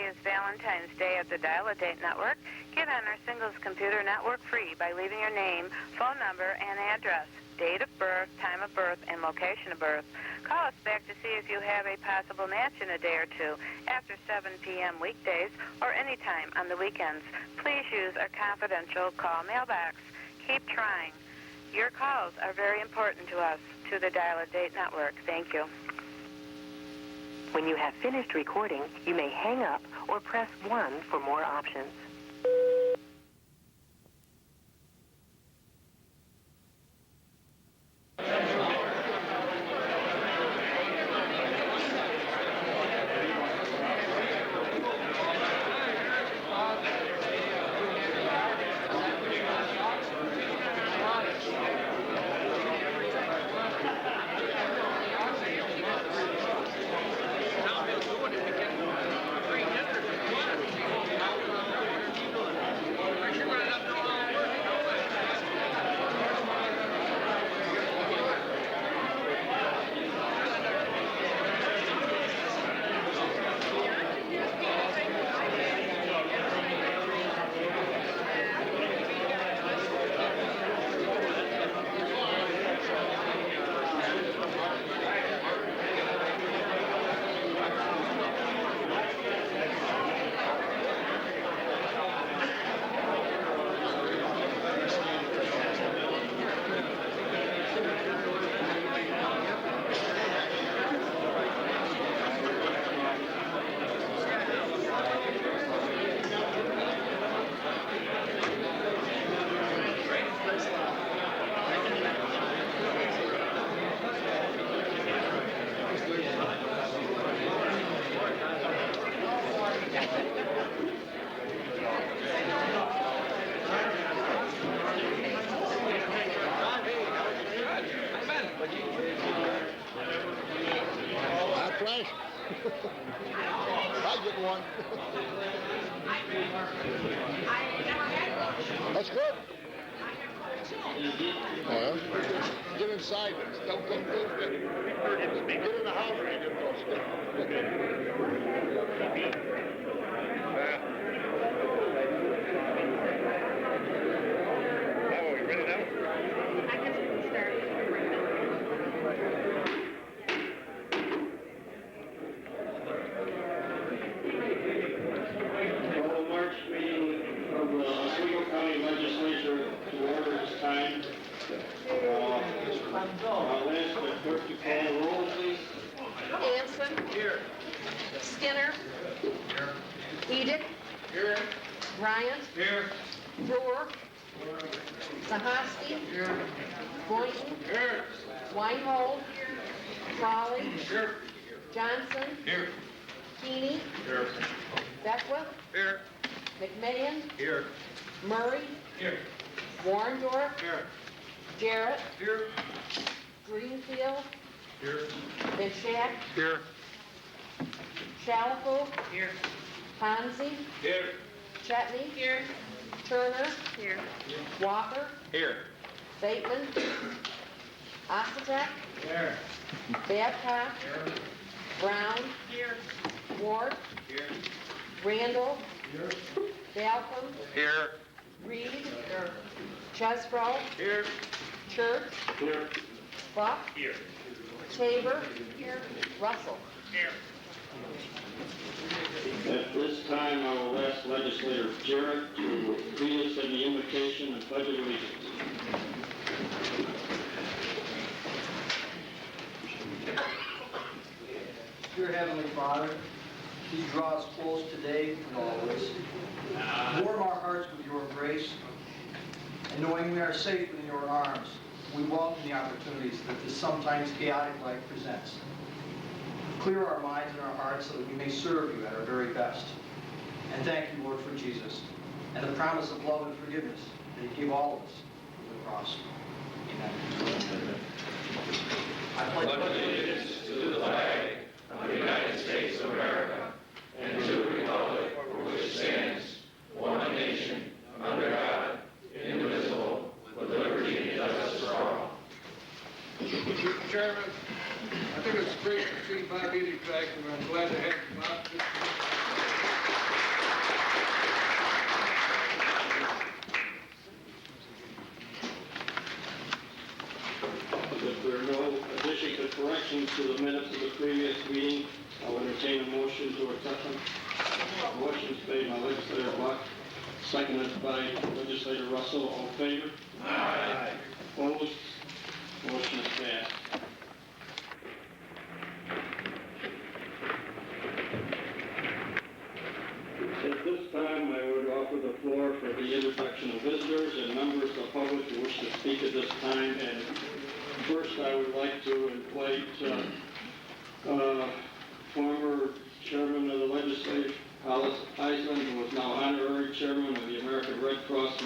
Today is Valentine's Day at the Dial-A-Date Network. Get on our singles computer network free by leaving your name, phone number, and address, date of birth, time of birth, and location of birth. Call us back to see if you have a possible match in a day or two after 7 p.m. weekdays or anytime on the weekends. Please use our confidential call mailbox. Keep trying. Your calls are very important to us, to the Dial-A-Date Network. Thank you. When you have finished recording, you may hang up or press 1 for more options. I get one. That's good. Well, get inside. Don't come through. Get in the house. Are we ready now? I guess we can start. Oswego County Legislature to order this time. I'll ask the clerk to call the roll, please. Hanson. Here. Skinner. Here. Edick. Here. Bryant. Here. Brewer. Zahosky. Here. Boynton. Here. Weinhold. Crowley. Here. Johnson. Here. Keeney. Here. Beckwith. Here. McMahon. Here. Murray. Here. Warrendorf. Here. Jarrett. Here. Greenfield. Here. Bishak. Here. Shalfo. Here. Hansi. Here. Chetney. Here. Turner. Here. Walker. Here. Bateman. Ostatek. Here. Babcock. Here. Brown. Here. Ward. Here. Randall. Here. Balcom. Here. Reed. Here. Chesbro. Here. Church. Here. Buck. Here. Tabor. Here. Russell. Here. At this time, I will ask Legislator Jarrett to lead us in the invocation and pledge of allegiance. Dear Heavenly Father, please draw us close today and always. Warm our hearts with your grace, and knowing we are safe in your arms, we welcome the opportunities that this sometimes chaotic life presents. Clear our minds and our hearts so that we may serve you at our very best. And thank you, Lord, for Jesus and the promise of love and forgiveness that he gave all of us through the cross. Amen. I pledge allegiance to the flag of the United States of America and to the republic for which stands one nation, under God, indivisible, with liberty and justice for all. Mr. Chairman, I think it's great to see Bob Edick back, and I'm glad to have him back. seconded by legislator Russell. All in favor? Aye. Opposed? Motion is passed. At this time, I would offer the floor for the introduction of visitors and members of the public who wish to speak at this time. And first, I would like to invite former chairman of the legislature, Hollis Eisman, who is now honorary chairman of the American Red Cross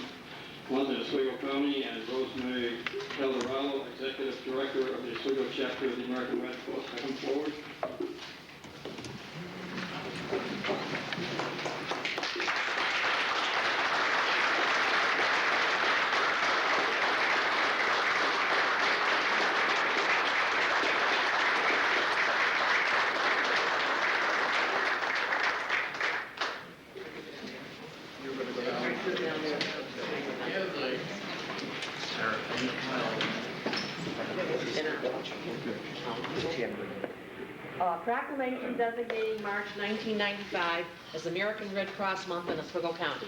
Month in Oswego County, and Rosemary Calderalo, executive director of the Oswego chapter of the American Red Cross. Come forward. Proclamation designating March 1995 as American Red Cross Month in Oswego County.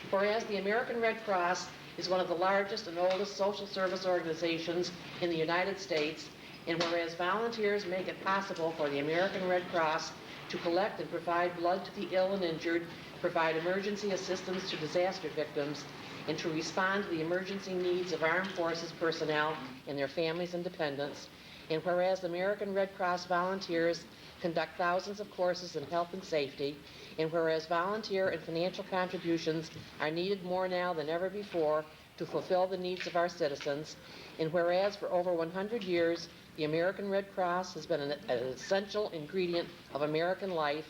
Whereas the American Red Cross is one of the largest and oldest social service organizations in the United States, and whereas volunteers make it possible for the American Red Cross to collect and provide blood to the ill and injured, provide emergency assistance to disaster victims, and to respond to the emergency needs of armed forces personnel and their families and dependents, and whereas the American Red Cross volunteers conduct thousands of courses in health and safety, and whereas volunteer and financial contributions are needed more now than ever before to fulfill the needs of our citizens, and whereas for over 100 years the American Red Cross has been an essential ingredient of American life,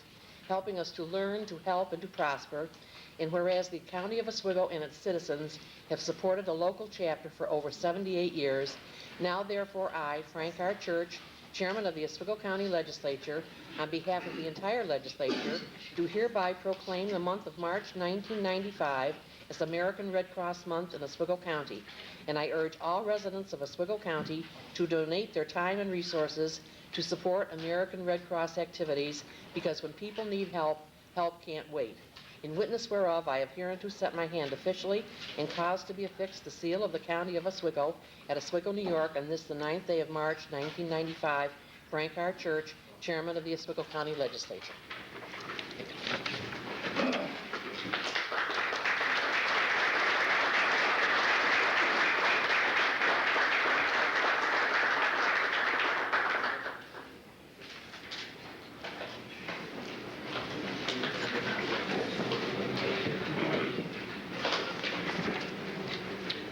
helping us to learn, to help, and to prosper, and whereas the County of Oswego and its citizens have supported a local chapter for over 78 years, now therefore I, Frank R. Church, Chairman of the Oswego County Legislature, on behalf of the entire legislature, do hereby proclaim the month of March 1995 as American Red Cross Month in Oswego County, and I urge all residents of Oswego County to donate their time and resources to support American Red Cross activities, because when people need help, help can't wait. In witness whereof, I have hereunto set my hand officially and caused to be affixed the seal of the County of Oswego at Oswego, New York, on this the 9th day of March, 1995. Frank R. Church, Chairman of the Oswego County Legislature.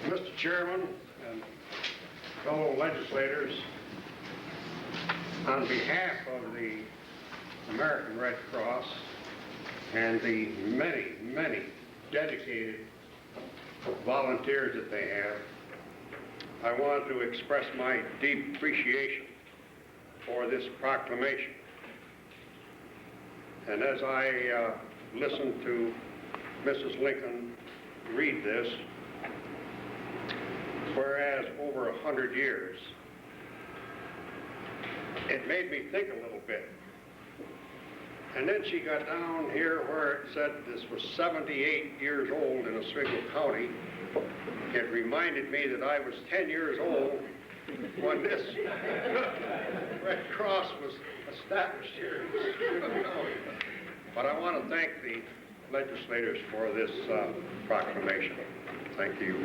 Mr. Chairman and fellow legislators, on behalf of the American Red Cross and the many, many dedicated volunteers that they have, I want to express my deep appreciation for this proclamation. And as I listened to Mrs. Lincoln read this, whereas over 100 years, it made me think a little bit. And then she got down here where it said this was 78 years old in Oswego County. It reminded me that I was 10 years old when this Red Cross was established here in Oswego County. But I want to thank the legislators for this proclamation. Thank you.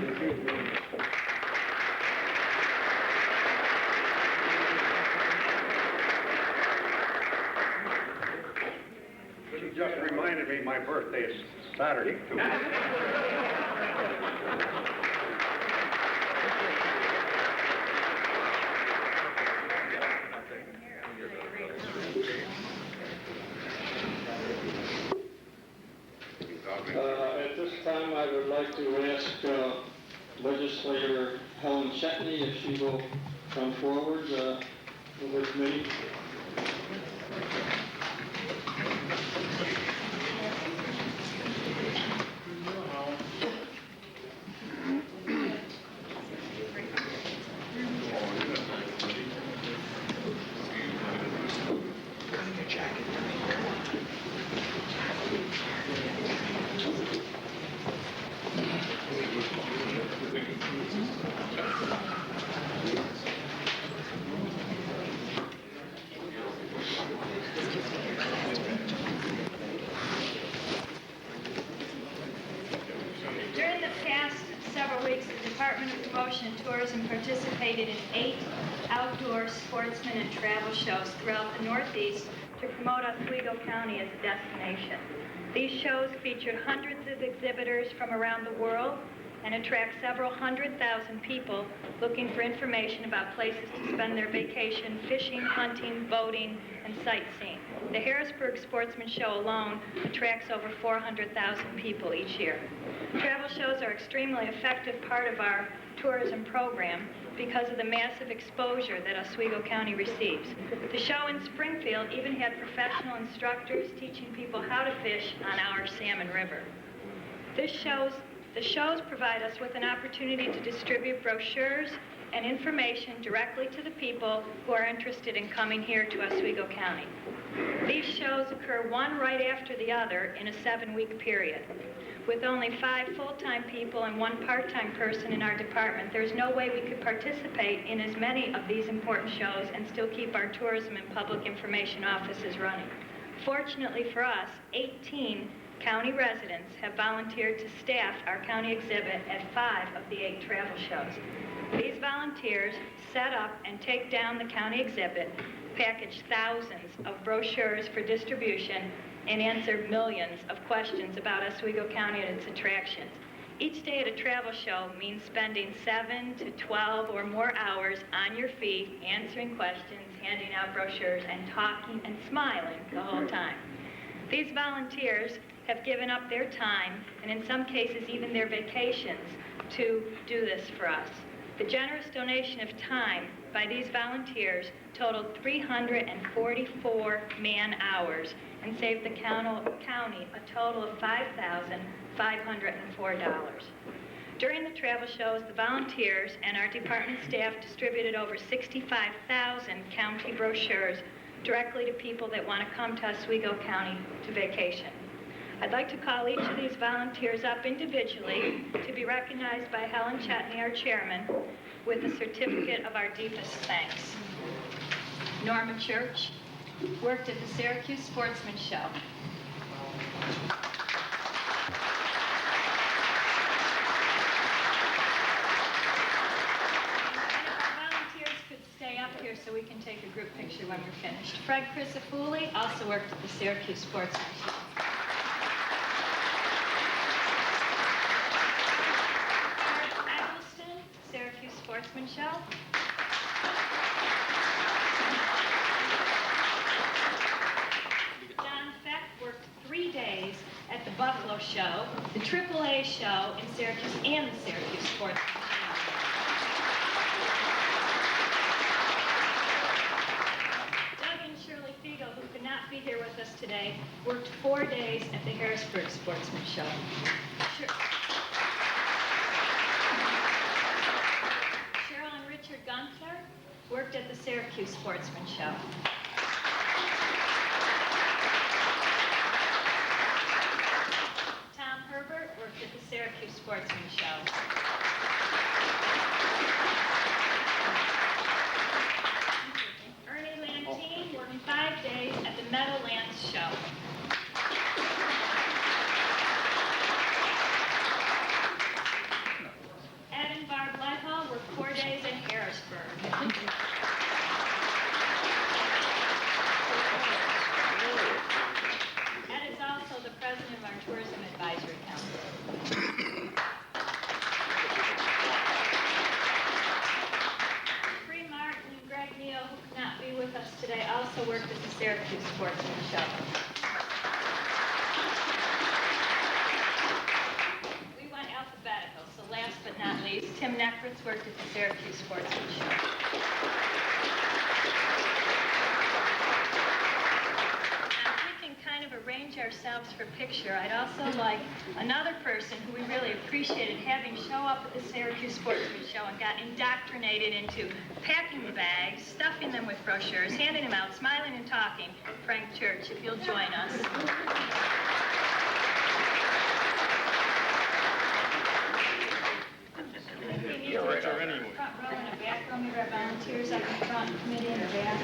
She just reminded me my birthday is Saturday, too. At this time, I would like to ask Legislator Helen Chetney if she will come forward with me. Motion and Tourism participated in 8 outdoor sportsman and travel shows throughout the Northeast to promote Oswego County as a destination. These shows featured hundreds of exhibitors from around the world and attract several 100,000 people looking for information about places to spend their vacation, fishing, hunting, boating, and sightseeing. The Harrisburg Sportsman Show alone attracts over 400,000 people each year. Travel shows are extremely effective part of our tourism program because of the massive exposure that Oswego County receives. The show in Springfield even had professional instructors teaching people how to fish on our Salmon River. The shows provide us with an opportunity to distribute brochures and information directly to the people who are interested in coming here to Oswego County. These shows occur one right after the other in a 7-week period. With only 5 full-time people and 1 part-time person in our department, there's no way we could participate in as many of these important shows and still keep our tourism and public information offices running. Fortunately for us, 18 county residents have volunteered to staff our county exhibit at 5 of the 8 travel shows. These volunteers set up and take down the county exhibit, package thousands of brochures for distribution, and answer millions of questions about Oswego County and its attractions. Each day at a travel show means spending 7 to 12 or more hours on your feet, answering questions, handing out brochures, and talking and smiling the whole time. These volunteers have given up their time, and in some cases even their vacations, to do this for us. The generous donation of time by these volunteers totaled 344 man-hours and saved the county a total of $5,504. During the travel shows, the volunteers and our department staff distributed over 65,000 county brochures directly to people that want to come to Oswego County to vacation. I'd like to call each of these volunteers up individually to be recognized by Helen Chetney, our chairman, with a certificate of our deepest thanks. Norma Church worked at the Syracuse Sportsman Show. Volunteers could stay up here so we can take a group picture when we're finished. Fred Crisafulli also worked at the Syracuse Sportsman Show. Syracuse Sportsman Show. John Feck worked 3 days at the Buffalo Show, the AAA show in Syracuse, and the Syracuse Sportsman Show. Doug and Shirley Fiegel, who could not be here with us today, worked 4 days at the Harrisburg Sportsman Show. Richard Gunther worked at the Syracuse Sportsman Show. Tom Herbert worked at the Syracuse Sportsman Show. Ernie Lantine worked 5 days at the Meadowlands Show. Ed and Barb Lighthall worked 4 days at Harrisburg. Ed is also the president of our Tourism Advisory Council. Bree Martin and Greg Neal, who could not be with us today, also worked at the Syracuse Sportsman Show. We went alphabetical, so last but not least, Tim Neckrits worked at the Syracuse Sportsman Show. Now, if we can kind of arrange ourselves for picture, I'd also like another person who we really appreciated having show up at the Syracuse Sportsman Show and got indoctrinated into packing the bags, stuffing them with brochures, handing them out, smiling and talking. Frank Church, if you'll join us. You're right on there. Front row and a back row, we have volunteers up in front, committee in the back.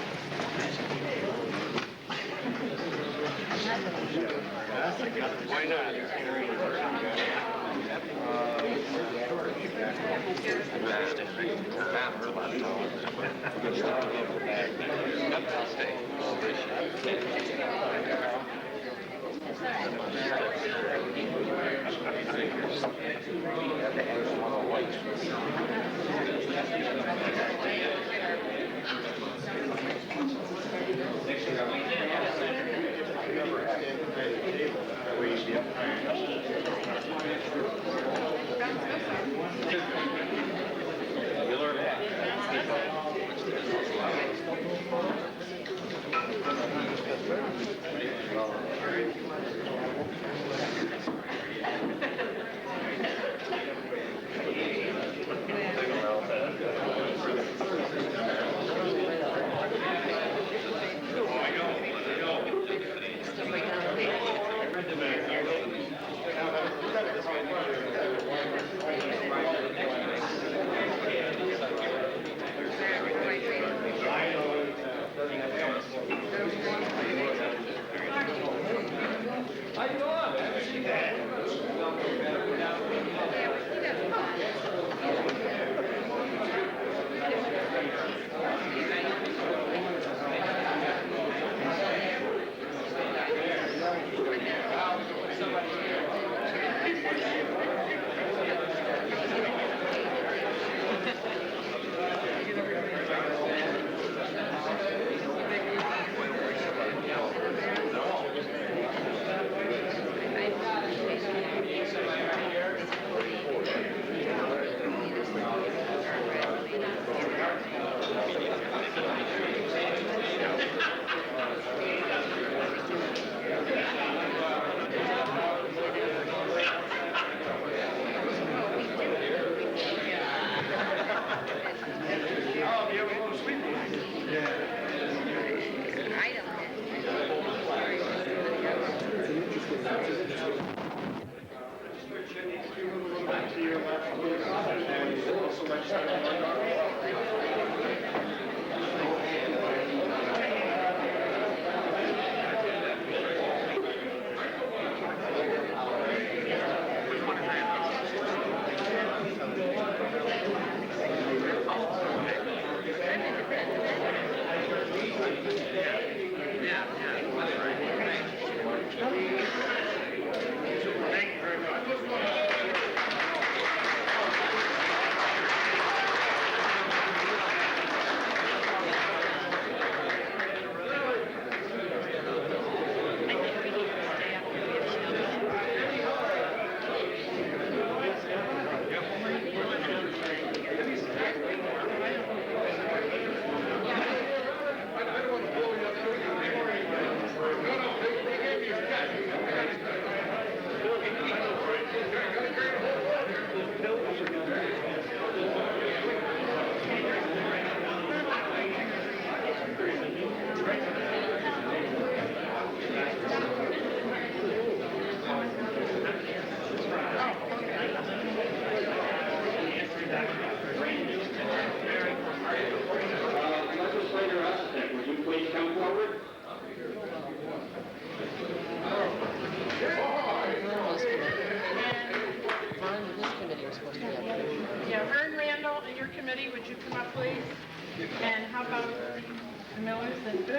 Why not?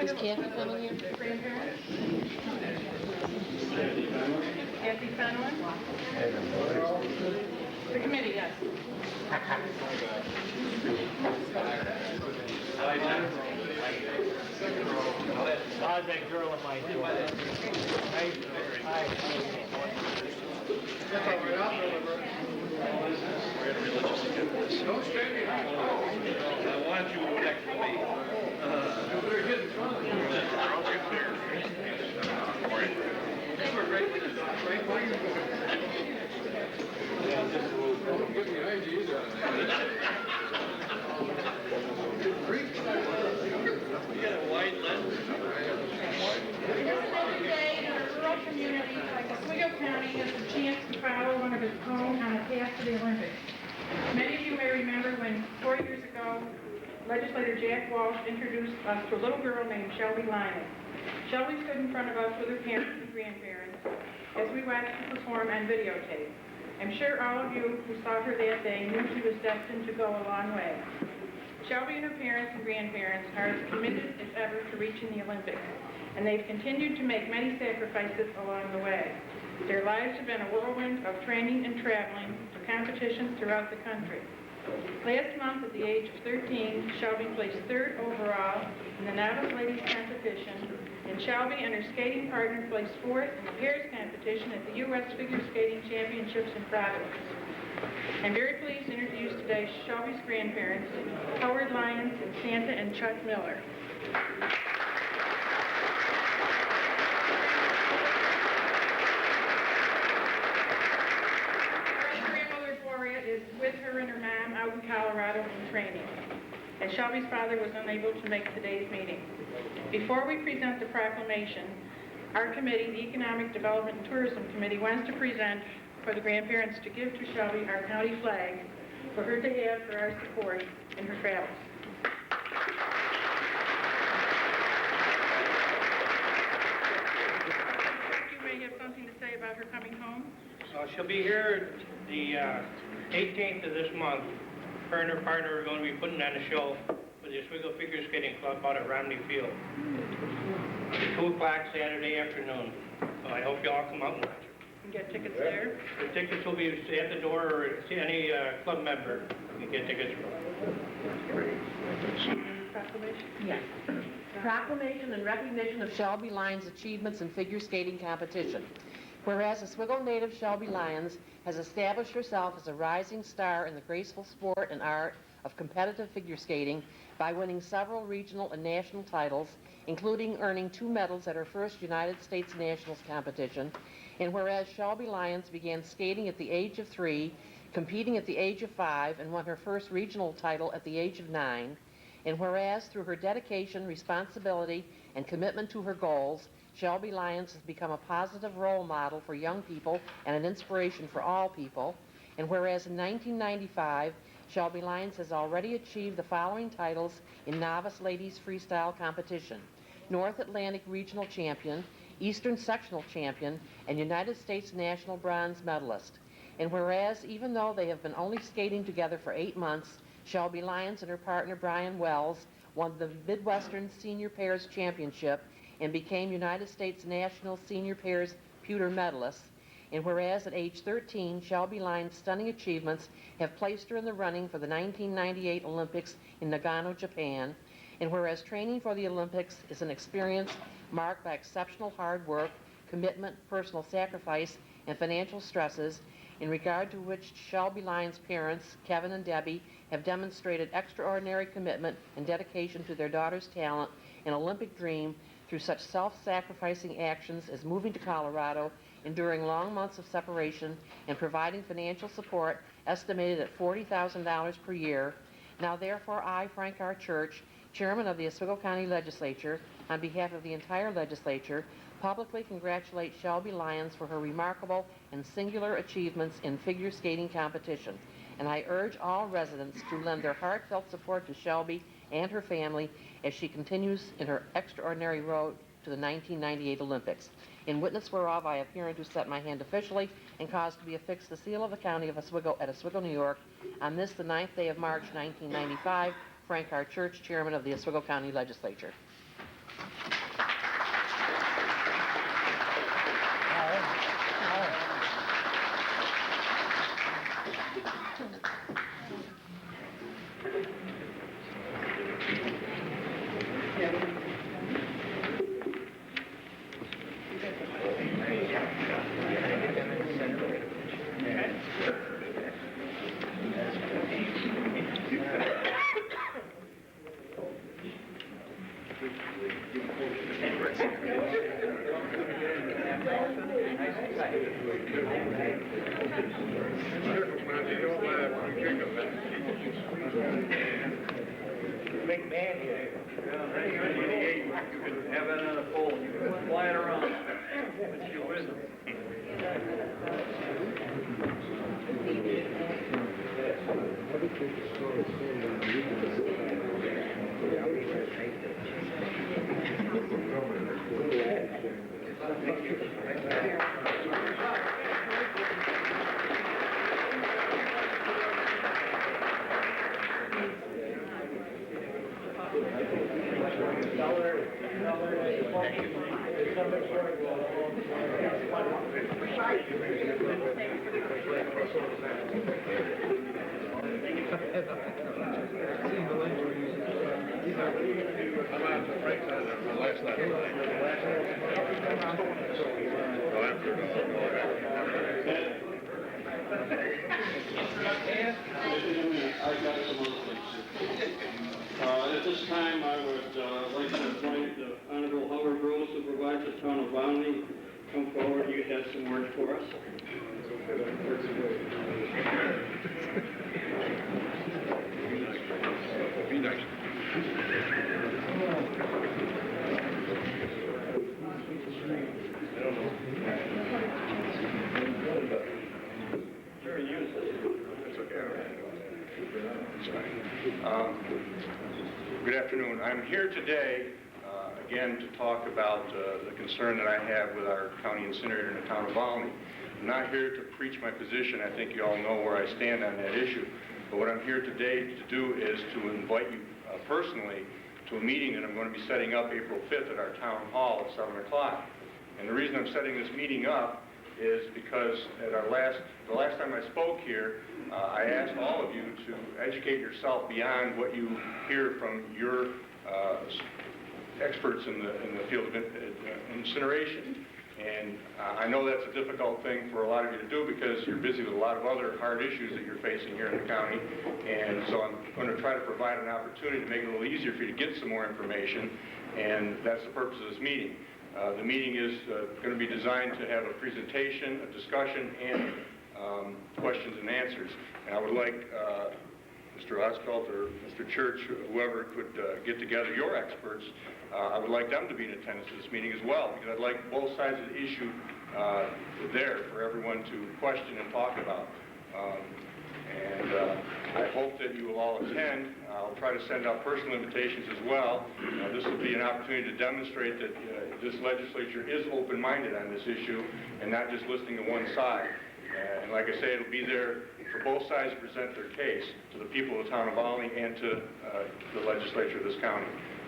Is Kathy coming here? Kathy Fenelon? The committee, yes. How's that girl in my door? I want you next to me. Oswego County has a chance to follow one of its own on a path to the Olympics. Many of you may remember when 4 years ago, legislator Jack Walsh introduced us to a little girl named Shelby Lyman. Shelby stood in front of us with her parents and grandparents as we watched her perform on videotape. I'm sure all of you who saw her that day knew she was destined to go a long way. Shelby and her parents and grandparents are as committed as ever to reaching the Olympics, and they've continued to make many sacrifices along the way. Their lives have been a whirlwind of training and traveling to competitions throughout the country. Last month, at the age of 13, Shelby placed 3rd overall in the novice ladies competition, and Shelby and her skating partner placed 4th in the pairs competition at the U.S. Figure Skating Championships in Providence. I'm very pleased to introduce today Shelby's grandparents, Howard Lyons and Santa and Chuck Miller. Grandmother Gloria is with her and her mom out in Colorado in training, and Shelby's father was unable to make today's meeting. Before we present the proclamation, our committee, the Economic Development and Tourism Committee, wants to present for the grandparents to give to Shelby our county flag for her to have for our support in her travels. You may have something to say about her coming home. She'll be here the 18th of this month. Her and her partner are going to be putting on a show for the Oswego Figure Skating Club out at Romney Field. 2 o'clock Saturday afternoon. So I hope you all come out and watch it. You can get tickets there. The tickets will be at the door, or see any club member you can get tickets from. Proclamation? Yes. Proclamation in recognition of Shelby Lyons' achievements in figure skating competition. Whereas Oswego native Shelby Lyons has established herself as a rising star in the graceful sport and art of competitive figure skating by winning several regional and national titles, including earning 2 medals at her first United States Nationals competition. And whereas Shelby Lyons began skating at the age of 3, competing at the age of 5, and won her first regional title at the age of 9. And whereas through her dedication, responsibility, and commitment to her goals, Shelby Lyons has become a positive role model for young people and an inspiration for all people. And whereas in 1995, Shelby Lyons has already achieved the following titles in novice ladies freestyle competition: North Atlantic Regional Champion, Eastern Sectional Champion, and United States National Bronze Medalist. And whereas even though they have been only skating together for 8 months, Shelby Lyons and her partner Brian Wells won the Midwestern Senior Pairs Championship and became United States National Senior Pairs Pewter medalists. And whereas at age 13, Shelby Lyons' stunning achievements have placed her in the running for the 1998 Olympics in Nagano, Japan. And whereas training for the Olympics is an experience marked by exceptional hard work, commitment, personal sacrifice, and financial stresses, in regard to which Shelby Lyons' parents, Kevin and Debbie, have demonstrated extraordinary commitment and dedication to their daughter's talent and Olympic dream through such self-sacrificing actions as moving to Colorado, enduring long months of separation, and providing financial support estimated at $40,000 per year. Now therefore I, Frank R. Church, Chairman of the Oswego County Legislature, on behalf of the entire legislature, publicly congratulate Shelby Lyons for her remarkable and singular achievements in figure skating competition. And I urge all residents to lend their heartfelt support to Shelby and her family as she continues in her extraordinary road to the 1998 Olympics. In witness whereof, I have hereunto set my hand officially and caused to be affixed the seal of the County of Oswego at Oswego, New York, on this, the 9th day of March, 1995, Frank R. Church, Chairman of the Oswego County Legislature. Big man here. Have it on a pole. You can fly it around. It's your wisdom. At this time, I would like to appoint the Honorable Howard Rose, Supervisor, Town of Valmy. Come forward, you have some words for us. Be nice. Good afternoon. I'm here today, again, to talk about the concern that I have with our county incinerator in the town of Valmy. I'm not here to preach my position. I think you all know where I stand on that issue. But what I'm here today to do is to invite you personally to a meeting that I'm going to be setting up April 5th at our town hall at 7 o'clock. And the reason I'm setting this meeting up is because at the last time I spoke here, I asked all of you to educate yourself beyond what you hear from your experts in the field of incineration. And I know that's a difficult thing for a lot of you to do because you're busy with a lot of other hard issues that you're facing here in the county. And so I'm going to try to provide an opportunity to make it a little easier for you to get some more information. And that's the purpose of this meeting. The meeting is going to be designed to have a presentation, a discussion, and questions and answers. And I would like Mr. Oswald or Mr. Church, whoever could get together your experts, I would like them to be in attendance at this meeting as well, because I'd like both sides of the issue there for everyone to question and talk about. I hope that you will all attend. I'll try to send out personal invitations as well. This will be an opportunity to demonstrate that this legislature is open-minded on this issue and not just listening to one side. And like I say, it'll be there for both sides to present their case to the people of the town of Valmy and to the legislature of this county.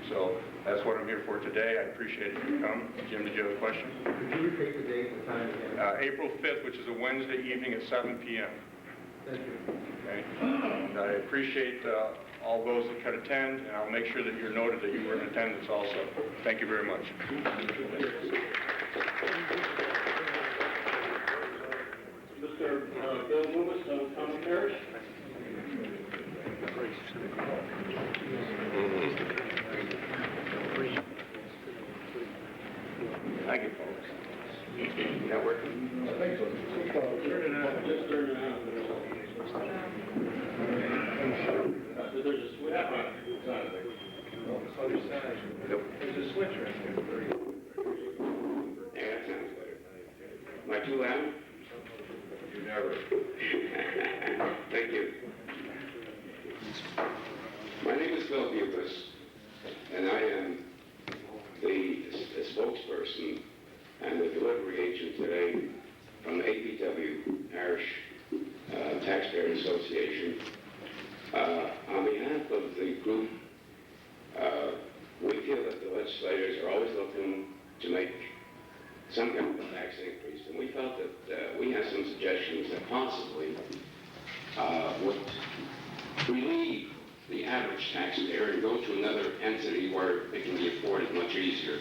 So that's what I'm here for today. I appreciate it if you come. Jim, did you have a question? Could you repeat the date and the time again? April 5th, which is a Wednesday evening at 7 p.m. Thank you. Okay. And I appreciate all those that could attend, and I'll make sure that you're noted that you were in attendance also. Thank you very much. Mr. Bill Lewis, Town Parish. Thank you, folks. Is that working? I think so. Turn it on. Just turn it on. There's a switch. It's on there. Other side. There's a switch right there. Yeah, that sounds better. Am I too loud? You never. Thank you. My name is Bill Bubis, and I am the spokesperson and the delivery agent today from the APW Parish Taxpayer Association. On behalf of the group, we feel that the legislators are always looking to make some kind of a tax increase, and we felt that we have some suggestions that possibly would relieve the average taxpayer and go to another entity where it can be afforded much easier.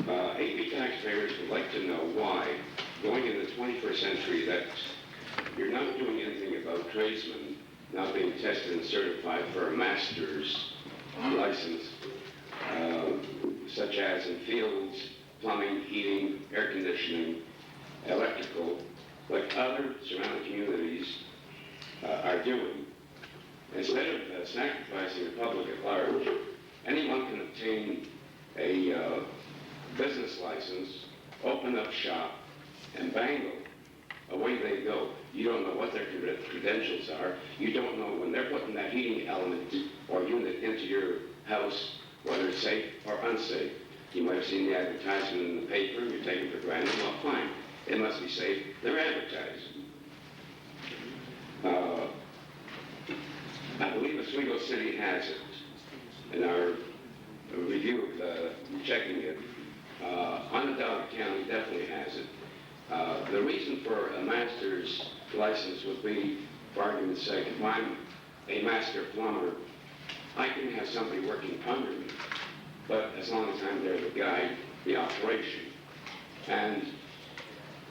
AP taxpayers would like to know why, going in the 21st century, that you're not doing anything about tradesmen not being tested and certified for a master's license, such as in fields, plumbing, heating, air conditioning, electrical, like other surrounding communities are doing. Instead of sacrificing the public at large, anyone can obtain a business license, open up shop, and bango, away they go. You don't know what their credentials are. You don't know when they're putting that heating element or unit into your house, whether it's safe or unsafe. You might have seen the advertisement in the paper, and you're taking for granted. Well, fine. It must be safe. They're advertising. I believe Oswego City has it. In our review of checking it, Onondaga County definitely has it. The reason for a master's license would be, for argument's sake, if I'm a master plumber, I can have somebody working under me, but as long as I'm there to guide the operation. And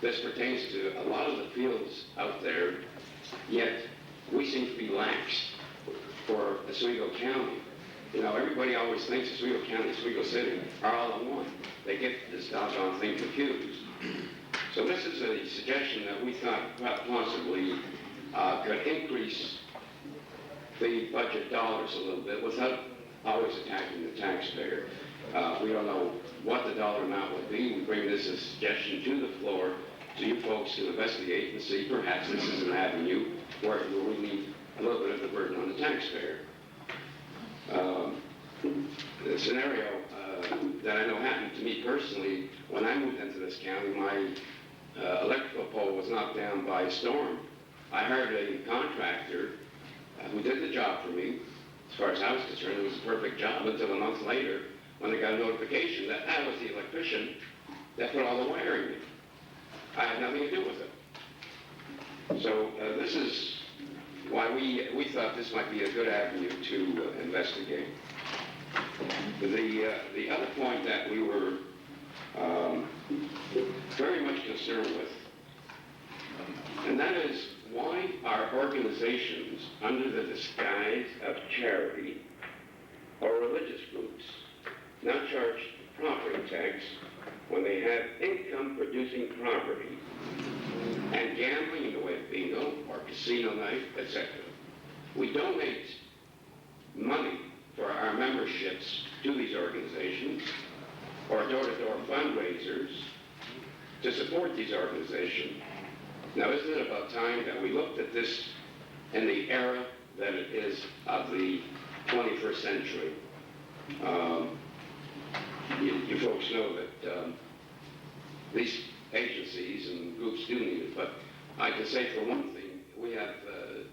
this pertains to a lot of the fields out there, yet we seem to be lax for Oswego County. You know, everybody always thinks Oswego County, Oswego City are all in one. They get this doggone thing confused. So this is a suggestion that we thought possibly could increase the budget dollars a little bit without always attacking the taxpayer. We don't know what the dollar amount would be. We bring this as a suggestion to the floor so you folks to investigate and see perhaps this is an avenue where it will relieve a little bit of the burden on the taxpayer. The scenario that I know happened to me personally, when I moved into this county, my electrical pole was knocked down by a storm. I hired a contractor who did the job for me. As far as I was concerned, it was a perfect job until a month later when I got a notification that I was the electrician that put all the wiring in. I had nothing to do with it. So this is why we thought this might be a good avenue to investigate. The other point that we were very much concerned with, and that is why are organizations under the disguise of charity or religious groups now charged property tax when they have income-producing property and gambling in the way of bingo or casino night, etc. We donate money for our memberships to these organizations or door-to-door fundraisers to support these organizations. Now, isn't it about time that we looked at this in the era that it is of the 21st century? You folks know that these agencies and groups do need it, but I can say for one thing, we have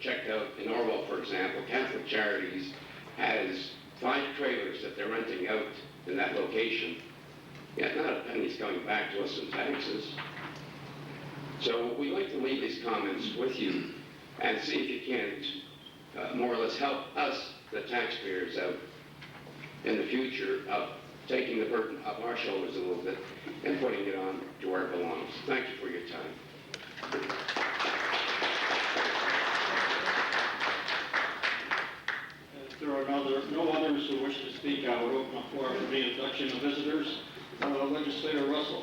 checked out in Orwell, for example, Catholic Charities has 5 trailers that they're renting out in that location, yet not a penny's coming back to us in taxes. So we'd like to leave these comments with you and see if you can't more or less help us, the taxpayers, out in the future of taking the burden off our shoulders a little bit and putting it on to where it belongs. Thank you for your time. If there are no others who wish to speak, I would open the floor for the introduction of visitors. Legislator Russell.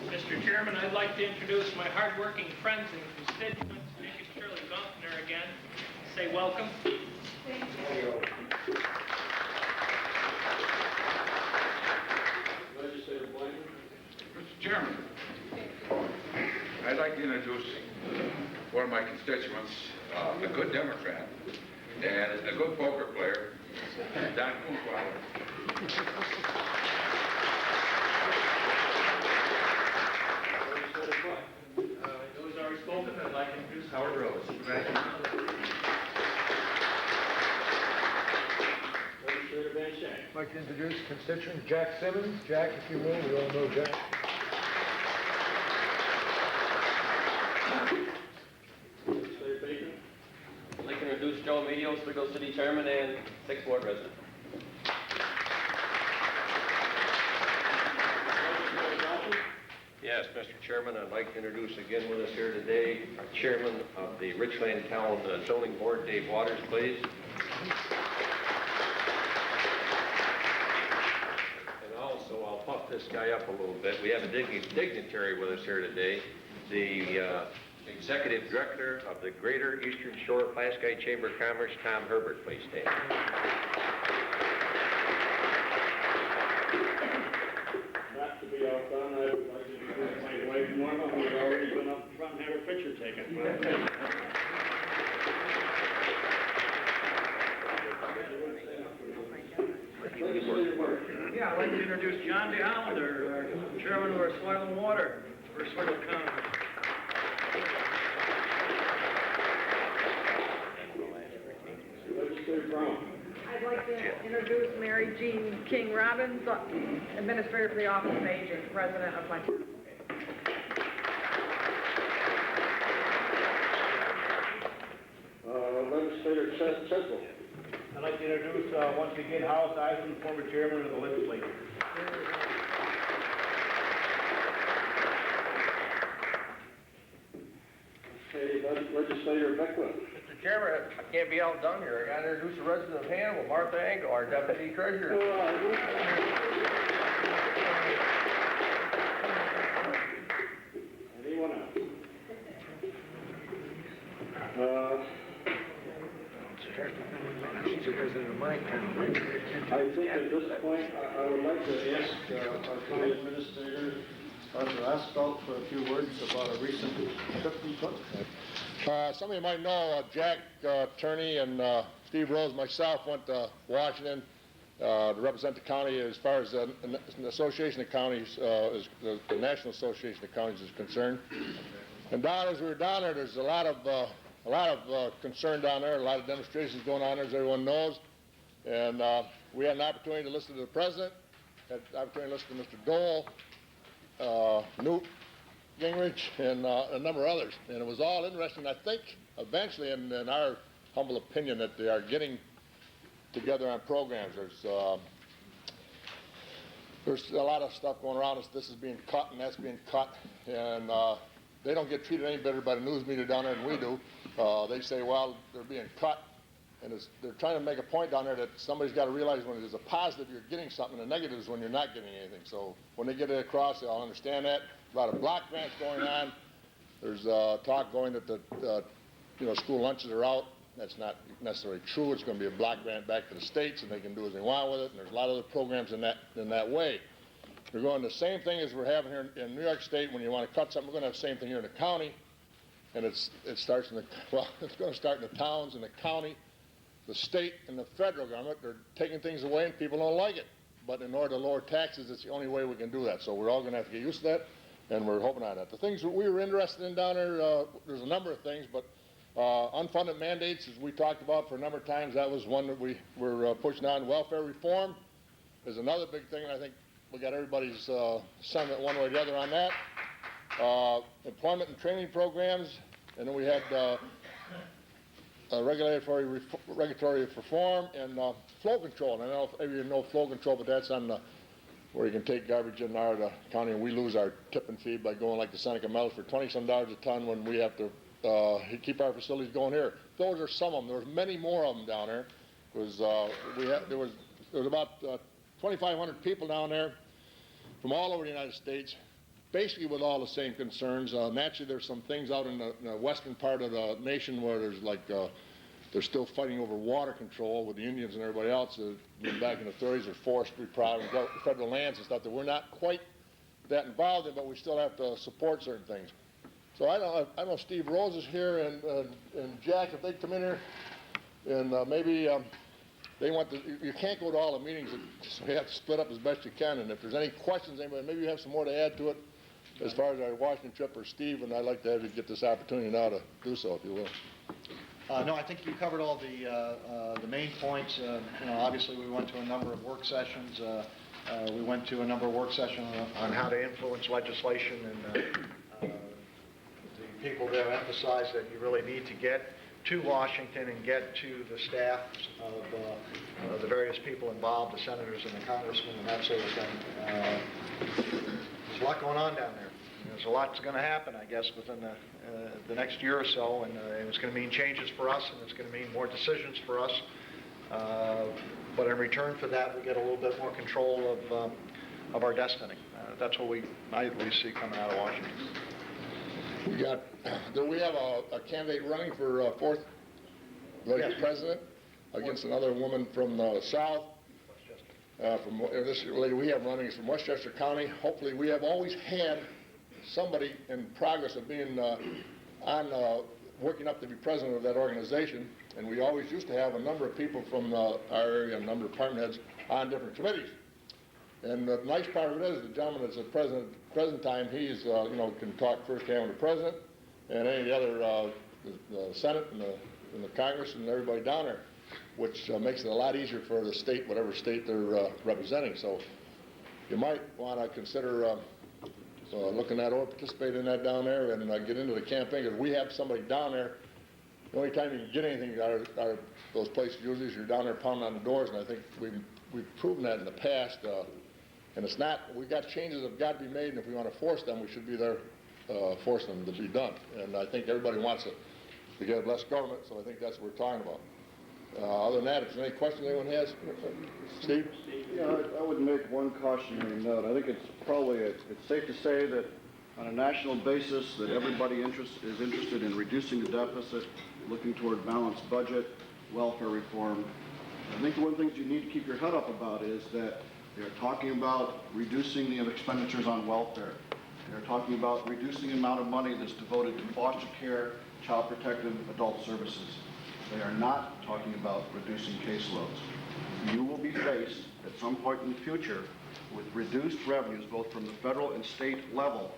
Mr. Chairman, I'd like to introduce my hardworking friends and constituents, Nikki Shirley Goffner again. Say welcome. Thank you. Legislator Blaine. Mr. Chairman, I'd like to introduce one of my constituents, a good Democrat and a good poker player, Don Kuhnweiler. Those already spoken, I'd like to introduce Howard Rose. Legislator Van Shank. I'd like to introduce constituent Jack Simmons. Jack, if you will, we all know Jack. Legislator Bacon. I'd like to introduce Joe Medio, Oswego City Chairman and 6th Ward resident. Yes, Mr. Chairman, I'd like to introduce again with us here today our Chairman of the Richland Town Zoning Board, Dave Waters, please. And also, I'll puff this guy up a little bit. We have a dignitary with us here today, the Executive Director of the Greater Eastern Shore Pulaski Chamber of Commerce, Tom Herbert, please stand. Not to be outdone, I would like to introduce my wife, Norma, who has already been up front and had her picture taken. Yeah, I'd like to introduce John DeHollander, our Chairman of our Soil and Water for Oswego County. Legislator Brown. I'd like to introduce Mary Jean King Robbins, Administrator for the Office of Agent, resident of my town. Central. I'd like to introduce once again Hollis Eisman, former chairman of the legislature. Okay, Legislator Beckwith. Mr. Chairman, I can't be outdone here. I got to introduce the resident of Hannibal, Martha Engel, our deputy treasurer. Anyone else? I think at this point, I would like to ask our county administrator, Dr. Asphalt, for a few words about a recent trip he took. Some of you might know Jack Turney and Steve Rose, myself, went to Washington to represent the county as far as the Association of Counties, the National Association of Counties is concerned. And as we were down there, there's a lot of concern down there, a lot of demonstrations going on there, as everyone knows. And we had an opportunity to listen to the president, had an opportunity to listen to Mr. Dole, Newt Gingrich, and a number of others. And it was all interesting. I think eventually, in our humble opinion, that they are getting together on programs. There's a lot of stuff going around. This is being cut and that's being cut. And they don't get treated any better by the news media down there than we do. They say, well, they're being cut. And they're trying to make a point down there that somebody's got to realize when there's a positive, you're getting something, and the negative is when you're not getting anything. So when they get it across, they'll understand that. A lot of block grants going on. There's talk going that the school lunches are out. That's not necessarily true. It's going to be a block grant back to the states, and they can do as they want with it. And there's a lot of other programs in that way. We're going the same thing as we're having here in New York State. When you want to cut something, we're going to have the same thing here in the county. And it starts in it's going to start in the towns, in the county, the state, and the federal government. They're taking things away, and people don't like it. But in order to lower taxes, it's the only way we can do that. So we're all going to have to get used to that, and we're hoping on that. The things that we were interested in down there, there's a number of things, but unfunded mandates, as we talked about for a number of times, that was one that we were pushing on. Welfare reform is another big thing, and I think we got everybody's sentiment one way or the other on that. Employment and training programs, and then we had regulatory reform and flow control. And I don't know if any of you know flow control, but that's on where you can take garbage in our county and we lose our tip and feed by going like the Seneca Mills for $20-some a ton when we have to keep our facilities going here. Those are some of them. There's many more of them down there. There was about 2,500 people down there from all over the United States, basically with all the same concerns. Naturally, there's some things out in the western part of the nation where there's they're still fighting over water control with the Indians and everybody else. Back in the 30s, there's forestry problems, federal lands and stuff that we're not quite that involved in, but we still have to support certain things. So I don't know if Steve Rose is here and Jack, if they come in here, and maybe they want to. You can't go to all the meetings, so you have to split up as best you can. And if there's any questions, anybody, maybe you have some more to add to it as far as our Washington trip or Steve, and I'd like to have you get this opportunity now to do so, if you will. No, I think you covered all the main points. Obviously, we went to a number of work sessions. We went to a number of work sessions on how to influence legislation, and the people there emphasized that you really need to get to Washington and get to the staffs of the various people involved, the senators and the congressmen and that sort of thing. There's a lot going on down there. There's a lot that's going to happen, I guess, within the next year or so, and it's going to mean changes for us, and it's going to mean more decisions for us. But in return for that, we get a little bit more control of our destiny. That's what I at least see coming out of Washington. We have a candidate running for fourth vice president against another woman from the South. This lady we have running is from Westchester County. Hopefully, we have always had somebody in progress of being working up to be president of that organization, and we always used to have a number of people from our area, a number of department heads on different committees. And the nice part of it is the gentleman that's at present time, he's can talk firsthand with the president and any of the other the Senate and the Congress and everybody down there, which makes it a lot easier for the state, whatever state they're representing. So you might want to consider looking at or participating in that down there and get into the campaign, because we have somebody down there the only time you can get anything are those places usually is you're down there pounding on the doors, and I think we've proven that in the past. And it's not, we got changes that have got to be made, and if we want to force them, we should be there forcing them to be done. And I think everybody wants to get less government, so I think that's what we're talking about. Other than that, if there's any questions anyone has, Steve? Yeah, I would make one cautionary note. I think it's probably, it's safe to say that on a national basis that everybody is interested in reducing the deficit, looking toward balanced budget, welfare reform. I think one of the things you need to keep your head up about is that they're talking about reducing the expenditures on welfare. They're talking about reducing the amount of money that's devoted to foster care, child protective, adult services. They are not talking about reducing caseloads. You will be faced at some point in the future with reduced revenues both from the federal and state level,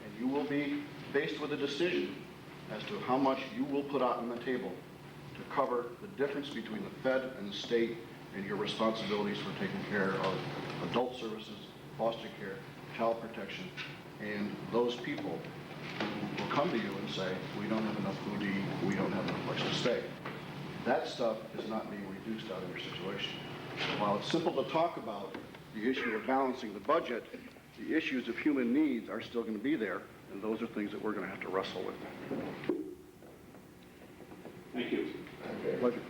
and you will be faced with a decision as to how much you will put out on the table to cover the difference between the Fed and the state and your responsibilities for taking care of adult services, foster care, child protection, and those people who will come to you and say, we don't have enough food to eat, we don't have enough place to stay. That stuff is not being reduced out of your situation. While it's simple to talk about the issue of balancing the budget, the issues of human needs are still going to be there, and those are things that we're going to have to wrestle with. Thank you. Pleasure.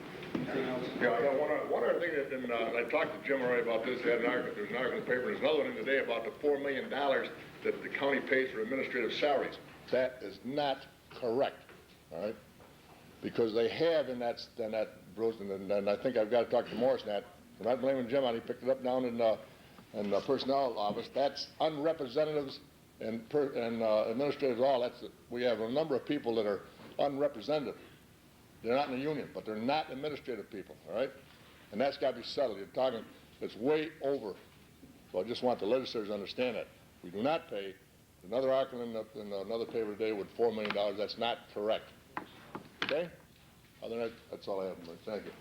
Yeah, I got one other thing that, and I talked to Jim already about this. There's an article in the paper. There's another one in today about the $4 million that the county pays for administrative salaries. That is not correct, all right? Because they have in that Bruce, and I think I've got to talk to Morris on that. I'm not blaming Jim on it. He picked it up down in the personnel office. That's unrepresentatives and administrators. We have a number of people that are unrepresented. They're not in the union, but they're not administrative people, all right? And that's got to be settled. You're talking, it's way over. So I just want the legislators to understand that. We do not pay. Another article in another paper today with $4 million. That's not correct. Okay? Other than that, that's all I have. Thank you.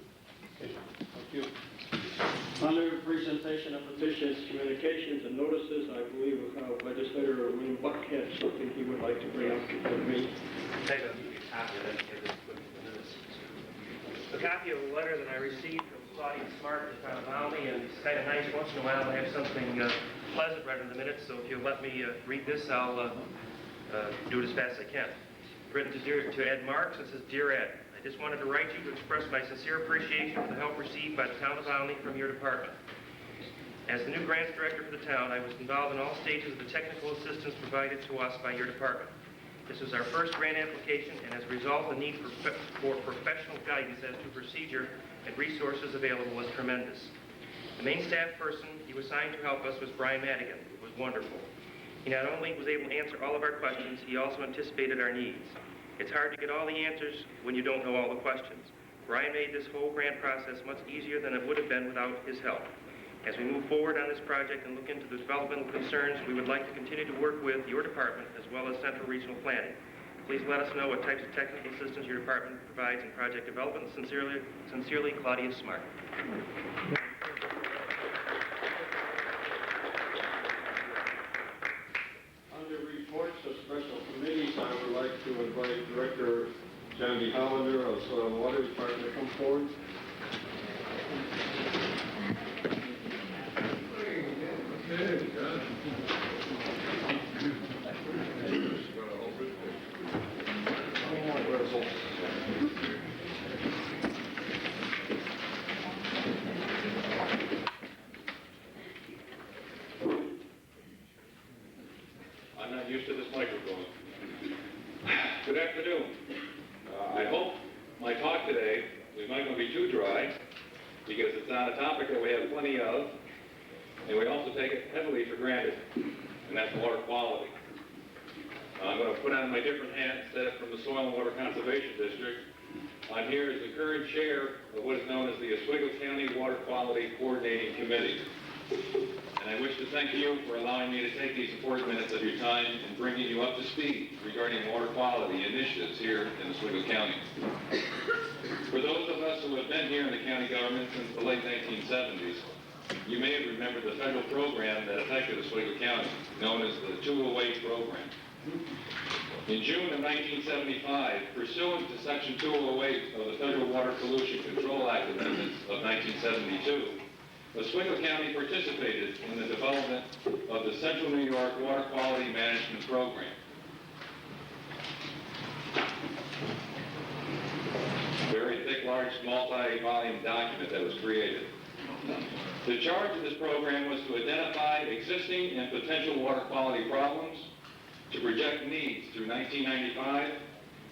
Okay. Thank you. Under presentation of petitions, communications, and notices, I believe Legislator William Buck had something he would like to bring up before me. A copy of a letter that I received from Claudia Smart in town of Almy, and it's kind of nice once in a while to have something pleasant right in the minutes, so if you'll let me read this, I'll do it as fast as I can. Written to Ed Marks, it says, Dear Ed, I just wanted to write you to express my sincere appreciation for the help received by the town of Almy from your department. As the new grants director for the town, I was involved in all stages of the technical assistance provided to us by your department. This was our first grant application, and as a result, the need for professional guidance as to procedure and resources available was tremendous. The main staff person you assigned to help us was Brian Madigan. It was wonderful. He not only was able to answer all of our questions, he also anticipated our needs. It's hard to get all the answers when you don't know all the questions. Brian made this whole grant process much easier than it would have been without his help. As we move forward on this project and look into the developmental concerns, we would like to continue to work with your department as well as Central Regional Planning. Please let us know what types of technical assistance your department provides in project development. Sincerely, Claudia Smart. Under reports of special committees, I would like to invite Director John D. Hollander of Soil and Water Department to come forward. I'm not used to this microphone. Good afternoon. I hope my talk today is not going to be too dry, because it's on a topic that we have plenty of, and we also take it heavily for granted, and that's water quality. I'm going to put on my different hat instead of from the Soil and Water Conservation District. I'm here as the current chair of what is known as the Oswego County Water Quality Coordinating Committee. And I wish to thank you for allowing me to take these important minutes of your time and bringing you up to speed regarding water quality initiatives here in Oswego County. For those of us who have been here in the county government since the late 1970s, you may have remembered the federal program that affected Oswego County, known as the 208 program. In June of 1975, pursuant to Section 208 of the Federal Water Pollution Control Act amendments of 1972, Oswego County participated in the development of the Central New York Water Quality Management Program. Very thick, large, multi-volume document that was created. The charge of this program was to identify existing and potential water quality problems, to project needs through 1995,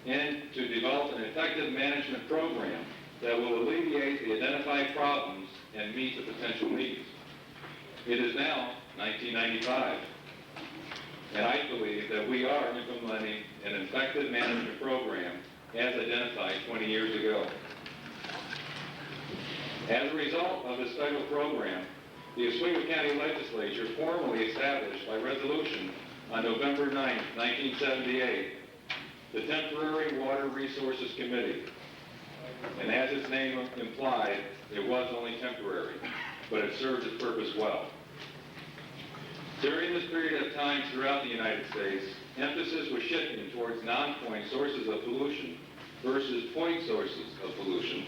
and to develop an effective management program that will alleviate the identified problems and meet the potential needs. It is now 1995, and I believe that we are implementing an effective management program as identified 20 years ago. As a result of this federal program, the Oswego County Legislature formally established by resolution on November 9, 1978, the Temporary Water Resources Committee. And as its name implied, it was only temporary, but it served its purpose well. During this period of time throughout the United States, emphasis was shifting towards non-point sources of pollution versus point sources of pollution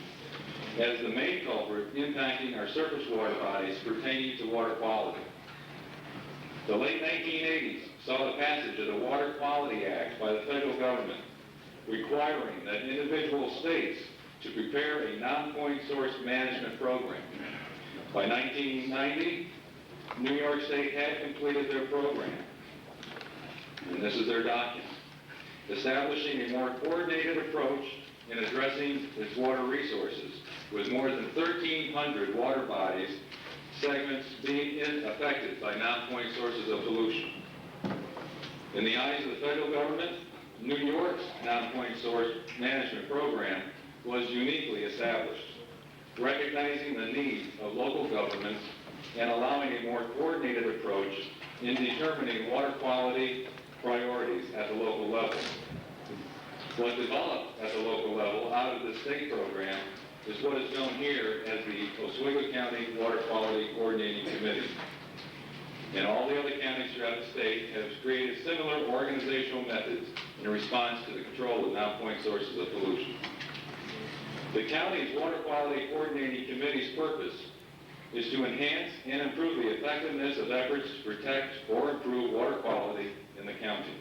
as the main culprit impacting our surface water bodies pertaining to water quality. The late 1980s saw the passage of the Water Quality Act by the federal government, requiring that individual states to prepare a non-point source management program. By 1990, New York State had completed their program, and this is their document, establishing a more coordinated approach in addressing its water resources, with more than 1,300 water bodies segments being affected by non-point sources of pollution. In the eyes of the federal government, New York's non-point source management program was uniquely established, recognizing the needs of local governments and allowing a more coordinated approach in determining water quality priorities at the local level. What developed at the local level out of the state program is what is known here as the Oswego County Water Quality Coordinating Committee. And all the other counties throughout the state have created similar organizational methods in response to the control of non-point sources of pollution. The county's Water Quality Coordinating Committee's purpose is to enhance and improve the effectiveness of efforts to protect or improve water quality in the county.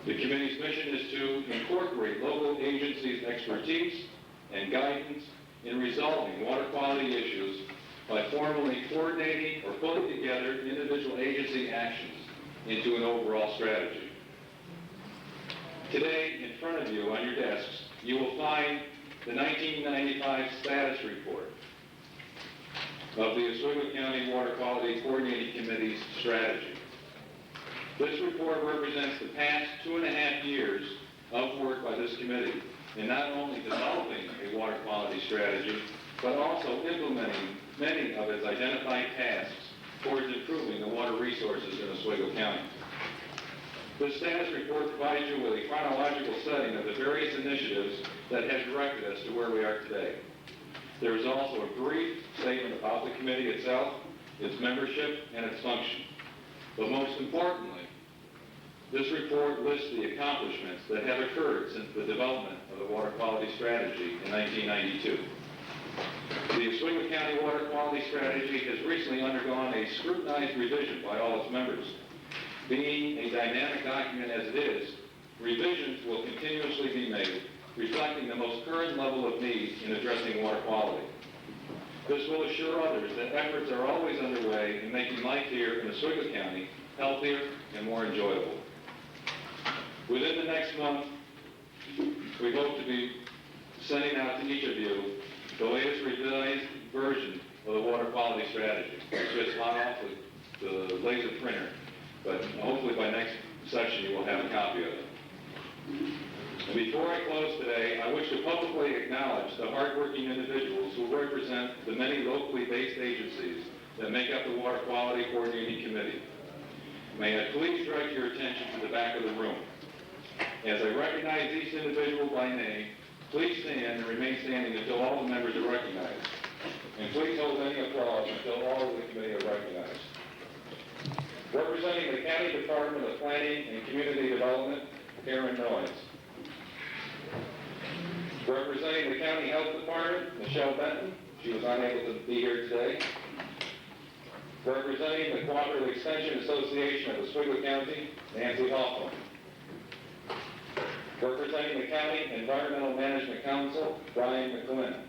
The committee's mission is to incorporate local agencies' expertise and guidance in resolving water quality issues by formally coordinating or pulling together individual agency actions into an overall strategy. Today, in front of you on your desks, you will find the 1995 status report of the Oswego County Water Quality Coordinating Committee's strategy. This report represents the past 2.5 years of work by this committee in not only developing a water quality strategy, but also implementing many of its identified tasks towards improving the water resources in Oswego County. This status report provides you with a chronological setting of the various initiatives that have directed us to where we are today. There is also a brief statement about the committee itself, its membership, and its function. But most importantly, this report lists the accomplishments that have occurred since the development of the Water Quality Strategy in 1992. The Oswego County Water Quality Strategy has recently undergone a scrutinized revision by all its members. Being a dynamic document as it is, revisions will continuously be made, reflecting the most current level of need in addressing water quality. This will assure others that efforts are always underway in making life here in Oswego County healthier and more enjoyable. Within the next month, we hope to be sending out to each of you the latest revised version of the water quality strategy. It's just hot off the laser printer, but hopefully by next session you will have a copy of it. And before I close today, I wish to publicly acknowledge the hardworking individuals who represent the many locally based agencies that make up the Water Quality Coordinating Committee. May I please direct your attention to the back of the room. As I recognize each individual by name, please stand and remain standing until all the members are recognized. And please hold any applause until all of the committee are recognized. Representing the County Department of Planning and Community Development, Karen Noyes. Representing the County Health Department, Michelle Benton. She was unable to be here today. Representing the Cooperative Extension Association of Oswego County, Nancy Hoffman. Representing the County Environmental Management Council, Brian McLennan.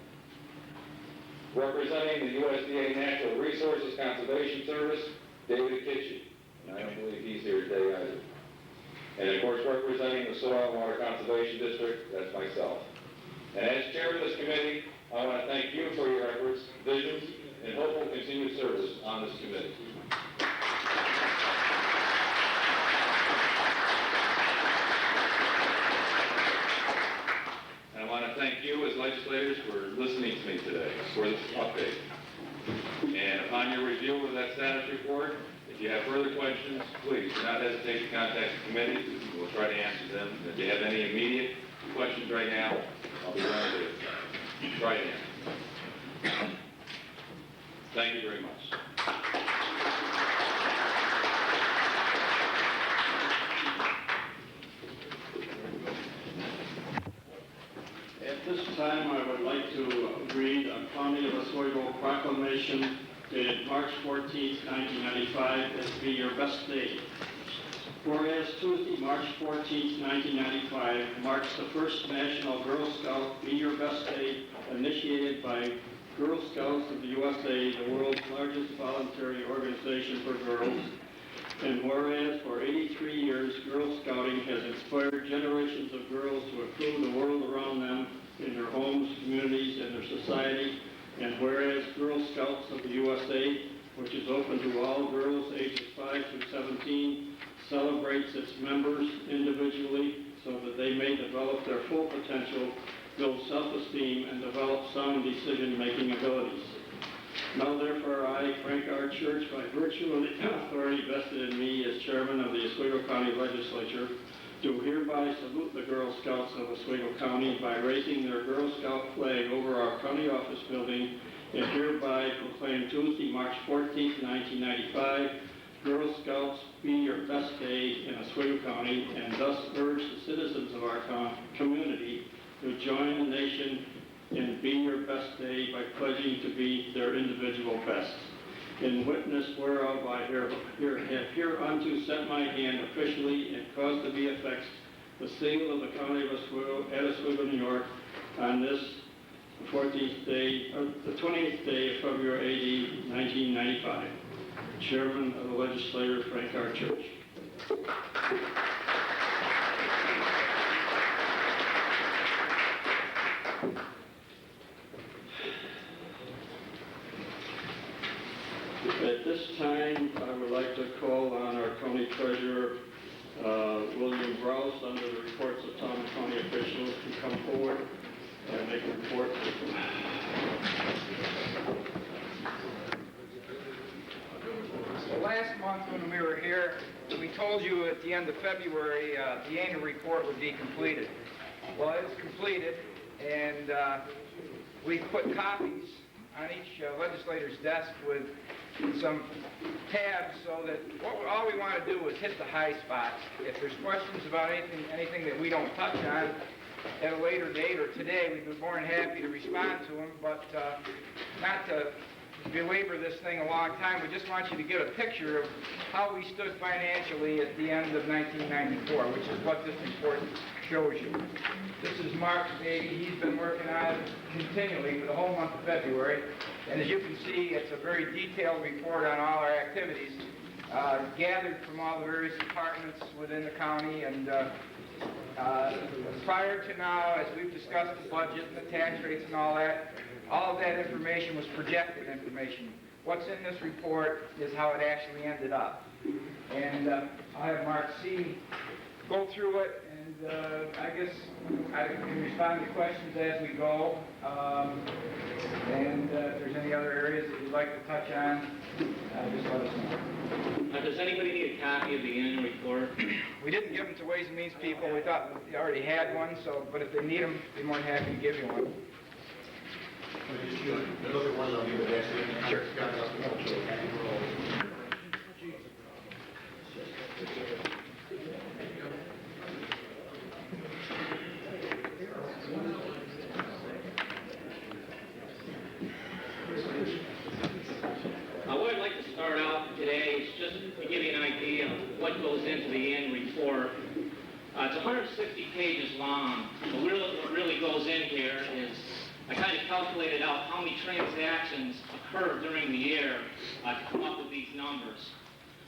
Representing the USDA Natural Resources Conservation Service, David Kitchie. And I don't believe he's here today either. And of course, representing the Soil and Water Conservation District, that's myself. And as chair of this committee, I want to thank you for your efforts, visions, and hopeful continued service on this committee. And I want to thank you as legislators for listening to me today for this update. And upon your review of that status report, if you have further questions, please do not hesitate to contact the committee. We'll try to answer them. If you have any immediate questions right now, I'll be glad to try to answer. Thank you very much. At this time, I would like to read a County of Oswego proclamation dated March 14, 1995, as Be Your Best Day. Whereas Tuesday, March 14, 1995, marks the first National Girl Scout Be Your Best Day initiated by Girl Scouts of the USA, the world's largest voluntary organization for girls. And whereas for 83 years, Girl Scouting has inspired generations of girls to improve the world around them in their homes, communities, and their society. And whereas Girl Scouts of the USA, which is open to all girls ages 5 through 17, celebrates its members individually so that they may develop their full potential, build self-esteem, and develop sound decision-making abilities. Now therefore I, Frank R. Church, by virtue of the authority vested in me as chairman of the Oswego County Legislature, do hereby salute the Girl Scouts of Oswego County by raising their Girl Scout flag over our county office building, and hereby proclaim Tuesday, March 14, 1995, Girl Scouts Be Your Best Day in Oswego County, and thus urge the citizens of our community to join the nation in Be Your Best Day by pledging to be their individual best. In witness whereof I have hereunto set my hand officially and caused to be affixed the seal of the County of Oswego at Oswego, New York, on this 14th day, the 20th day of February AD 1995. Chairman of the Legislature, Frank R. Church. At this time, I would like to call on our county treasurer, William Rouse, under the reports of town and county officials, to come forward and make a report. Last month when we were here, we told you at the end of February the annual report would be completed. Well, it's completed, and we put copies on each legislator's desk with some tabs so that all we want to do is hit the high spots. If there's questions about anything that we don't touch on at a later date or today, we'd be more than happy to respond to them, but not to belabor this thing a long time. We just want you to get a picture of how we stood financially at the end of 1994, which is what this report shows you. This is Mark's baby. He's been working on it continually for the whole month of February. And as you can see, it's a very detailed report on all our activities, gathered from all the various departments within the county. And prior to now, as we've discussed the budget and the tax rates and all of that information was projected information. What's in this report is how it actually ended up. And I have Mark C. go through it, and I guess I can respond to questions as we go. And if there's any other areas that you'd like to touch on, just let us know. Does anybody need a copy of the annual report? We didn't give them to Ways and Means people. We thought they already had one, but if they need them, we'd be more than happy to give you one. Sure. 160 pages long. But what really goes in here is I kind of calculated out how many transactions occur during the year to come up with these numbers.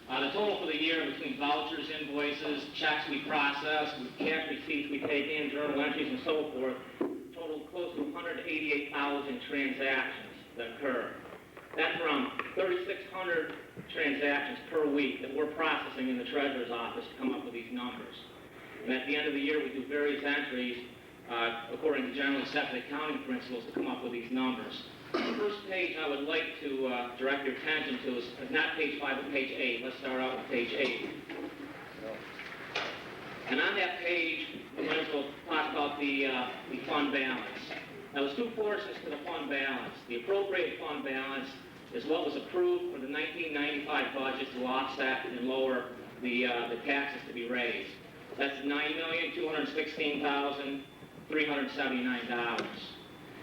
The total for the year between vouchers, invoices, checks we process, cash receipts we take in, journal entries, and so forth, totaled close to 188,000 transactions that occur. That's around 3,600 transactions per week that we're processing in the Treasurer's office to come up with these numbers. And at the end of the year, we do various entries according to generally accepted accounting principles to come up with these numbers. The first page I would like to direct your attention to is not page 5, but page 8. Let's start out with page 8. And on that page, we might as well talk about the fund balance. Now, there's two portions to the fund balance. The appropriated fund balance is what was approved for the 1995 budget to offset and lower the taxes to be raised. That's $9,216,379.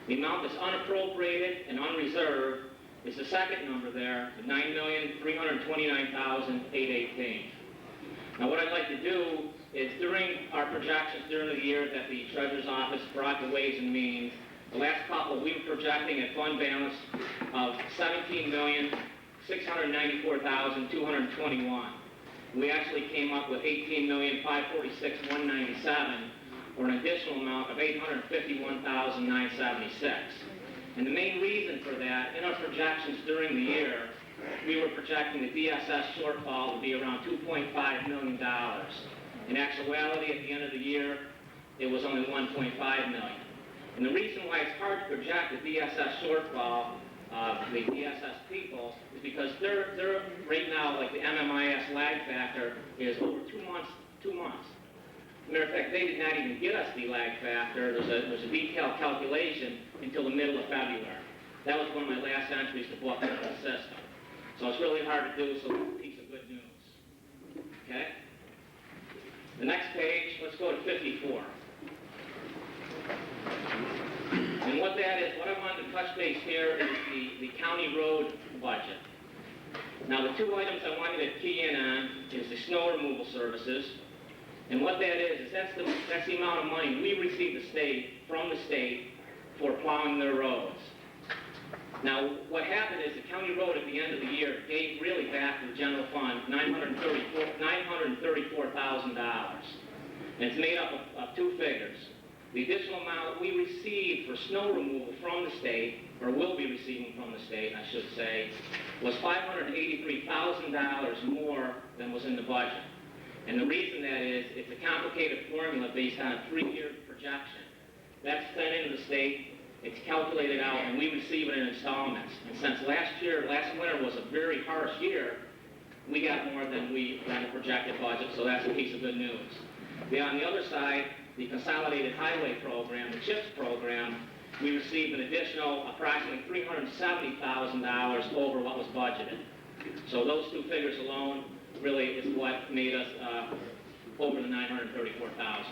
The amount that's unappropriated and unreserved is the second number there, the $9,329,818. Now, what I'd like to do is during our projections during the year that the Treasurer's Office brought to Ways and Means, the last couple, we were projecting a fund balance of $17,694,221. We actually came up with $18,546,197, or an additional amount of $851,976. And the main reason for that, in our projections during the year, we were projecting the DSS shortfall to be around $2.5 million. In actuality, at the end of the year, it was only $1.5 million. And the reason why it's hard to project the DSS shortfall, the DSS people, is because they're right now, like the MMIS lag factor is over 2 months. Matter of fact, they did not even get us the lag factor. There's a detailed calculation until the middle of February. That was one of my last entries to book into the system. So it's really hard to do, so it's a piece of good news. Okay? The next page, let's go to 54. And what that is, what I wanted to touch base here is the county road budget. Now, the two items I want you to key in on is the snow removal services. And what that is that's the amount of money we receive from the state for plowing their roads. Now, what happened is the county road at the end of the year gave really back to the general fund $934,000. And it's made up of two figures. The additional amount we received for snow removal from the state, or will be receiving from the state, I should say, was $583,000 more than was in the budget. And the reason that is, it's a complicated formula based on a 3-year projection. That's sent into the state, it's calculated out, and we receive it in installments. And since last winter was a very harsh year, we got more than the projected budget, so that's a piece of good news. On the other side, the Consolidated Highway Program, the CHIPS program, we received an additional approximately $370,000 over what was budgeted. So those two figures alone really is what made us over the $934,000.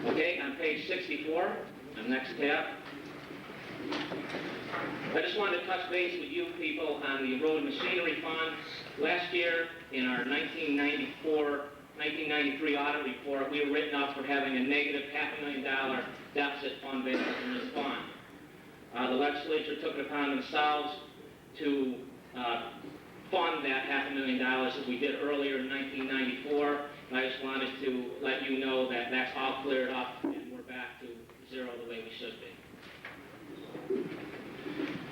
Okay, on page 64, on the next tab, I just wanted to touch base with you people on the road machinery fund. Last year, in our 1993 audit report, we were written up for having a negative $500,000 deficit fund balance in this fund. The legislature took it upon themselves to fund that $500,000 as we did earlier in 1994. And I just wanted to let you know that that's all cleared up and we're back to zero the way we should be.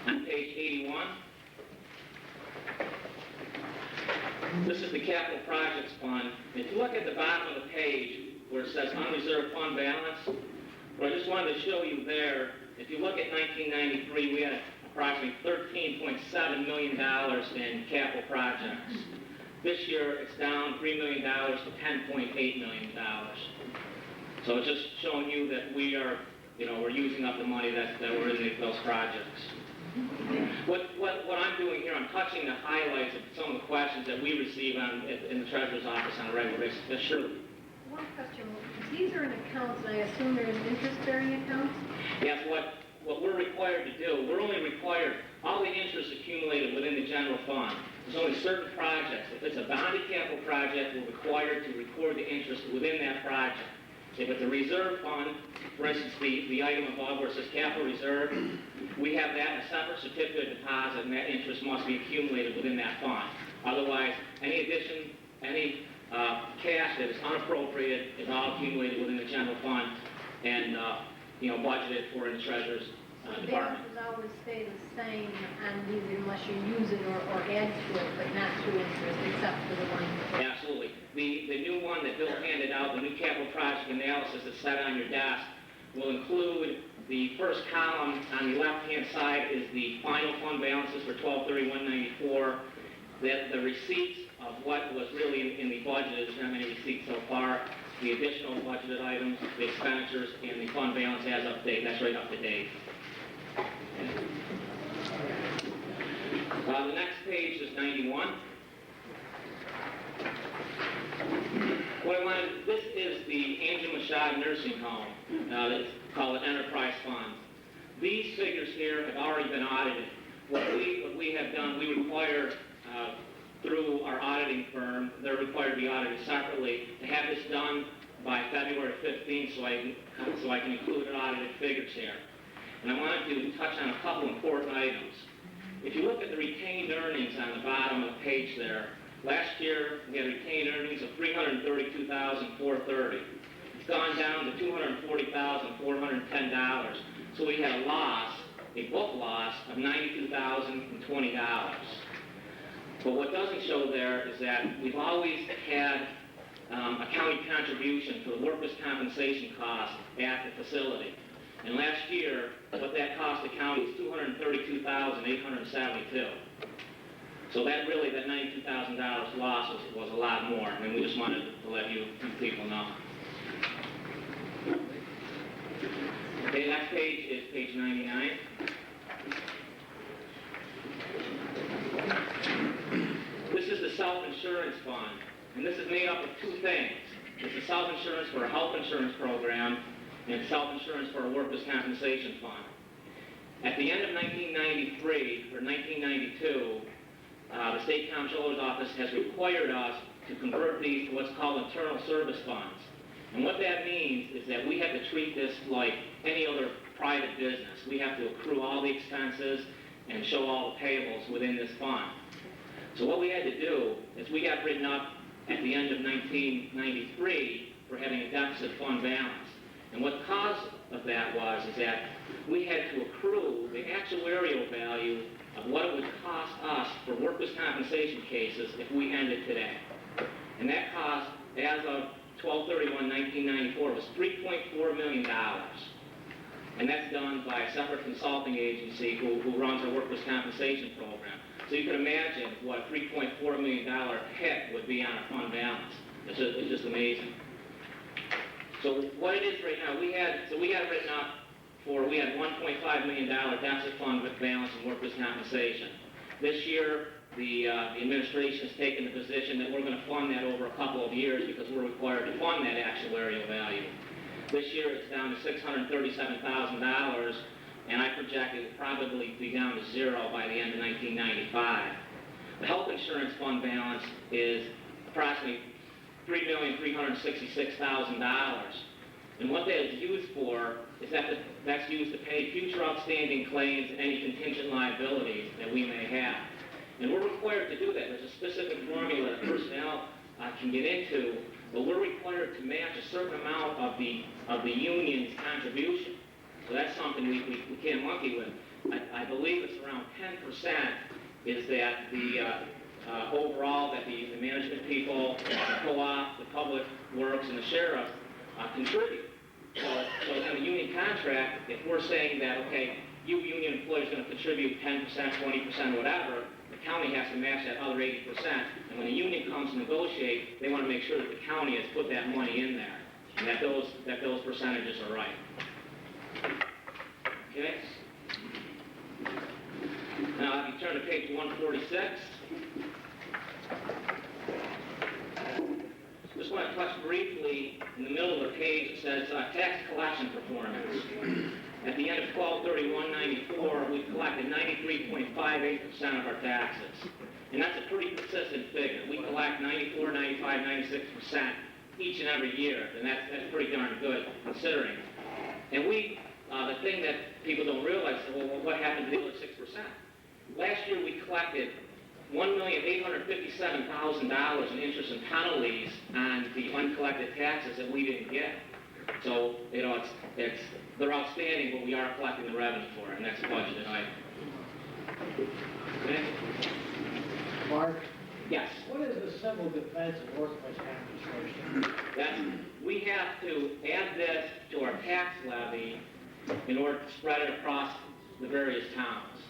On page 81, this is the Capital Projects Fund. If you look at the bottom of the page where it says unreserved fund balance, what I just wanted to show you there, if you look at 1993, we had approximately $13.7 million in capital projects. This year, it's down $3 million to $10.8 million. So it's just showing you that we are, we're using up the money that were in those projects. What I'm doing here, I'm touching the highlights of some of the questions that we receive in the Treasurer's Office on a regular basis. Yes, Shirley. One question. These are in accounts, and I assume they're in interest-bearing accounts? Yes, what we're required to do, we're only required, all the interest accumulated within the general fund There's only certain projects. If it's a bonded capital project, we're required to record the interest within that project. If it's a reserve fund, for instance, the item above where it says capital reserve, we have that in a separate certificate of deposit, and that interest must be accumulated within that fund. Otherwise, any addition, any cash that is unappropriated is all accumulated within the general fund and budgeted for in the treasurer's department. Balances always stay the same on these unless you use it or add to it, but not through interest, except for the one. Absolutely. The new one that Bill handed out, the new capital project analysis that's set on your desk, will include the first column on the left-hand side is the final fund balances for 12/31/94. The receipts of what was really in the budget, there's not many receipts so far, the additional budgeted items, the expenditures, and the fund balance as up to date. That's right up to date. The next page is 91. This is the Angel Machado Nursing Home. That's called an enterprise fund. These figures here have already been audited. What we have done, we require through our auditing firm, they're required to be audited separately, to have this done by February 15th so I can include audited figures here. And I wanted to touch on a couple important items. If you look at the retained earnings on the bottom of the page there, last year we had retained earnings of $332,430. It's gone down to $240,410. So we had a loss, a book loss of $92,020. But what doesn't show there is that we've always had a county contribution for the workers' compensation cost at the facility. And last year, what that cost the county is $232,872. So that $92,000 loss was a lot more, and we just wanted to let you people know. Okay, next page is page 99. This is the self-insurance fund, and this is made up of two things. It's the self-insurance for a health insurance program and self-insurance for a workers' compensation fund. At the end of 1993 or 1992, the State Comptroller's Office has required us to convert these to what's called internal service funds. And what that means is that we have to treat this like any other private business. We have to accrue all the expenses and show all the payables within this fund. So what we had to do is we got written up at the end of 1993 for having a deficit fund balance. And what the cause of that is that we had to accrue the actuarial value of what it would cost us for workers' compensation cases if we ended today. And that cost, as of 12/31/1994, was $3.4 million. And that's done by a separate consulting agency who runs our workers' compensation program. So you can imagine what a $3.4 million hit would be on a fund balance. It's just amazing. So what it is right now, we had it written up we had $1.5 million deficit fund balance in workers' compensation. This year, the administration has taken the position that we're going to fund that over a couple of years because we're required to fund that actuarial value. This year it's down to $637,000, and I project it will probably be down to zero by the end of 1995. The health insurance fund balance is approximately $3,366,000. And what that is used for is that's used to pay future outstanding claims and any contingent liabilities that we may have. And we're required to do that. There's a specific formula that personnel can get into, but we're required to match a certain amount of the union's contribution. So that's something we can't monkey with. I believe it's around 10% is that the overall that the management people, the co-op, the public works, and the sheriff contribute. So in the union contract, if we're saying that, okay, you union employees are going to contribute 10%, 20%, whatever, the county has to match that other 80%. And when the union comes to negotiate, they want to make sure that the county has put that money in there and that those percentages are right. Okay? Now, if you turn to page 146, just want to touch briefly in the middle of the page. It says tax collection performance. At the end of 12/31/94, we collected 93.58% of our taxes. And that's a pretty consistent figure. We collect 94, 95, 96% each and every year, and that's pretty darn good considering. And the thing that people don't realize is, well, what happened to the other 6%? Last year we collected $1,857,000 in interest and penalties on the uncollected taxes that we didn't get. So, you know, they're outstanding, but we are collecting the revenue for it, and that's budgeted item. Okay? Mark? Yes. What is the civil defense and workman's compensation? We have to add this to our tax levy in order to spread it across the various towns.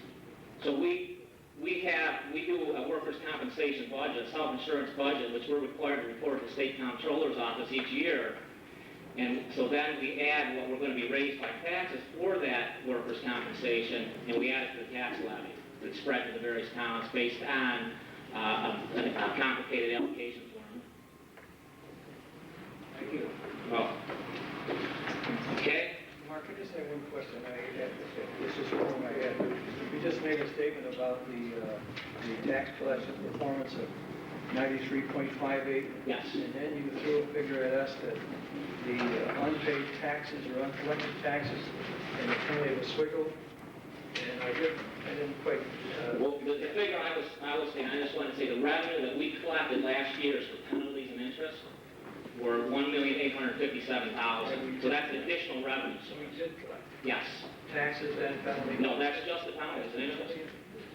So we do a workers' compensation budget, a self-insurance budget, which we're required to report to the state comptroller's office each year. And so then we add what we're going to be raised by taxes for that workers' compensation, and we add it to the tax levy. It's spread to the various towns based on a complicated allocation formula. Thank you. Well, okay. Mark, I just have one question. This is from my head. You just made a statement about the tax collection performance of 93.58. Yes. And then you threw a figure at us that the unpaid taxes or uncollected taxes in the county of Oswego, and I didn't quite. Well, the figure I was saying, I just wanted to say the revenue that we collected last year for penalties and interest were $1,857,000. So that's additional revenue. So we did collect. Yes. Taxes and penalties? No, that's just the penalties and interest.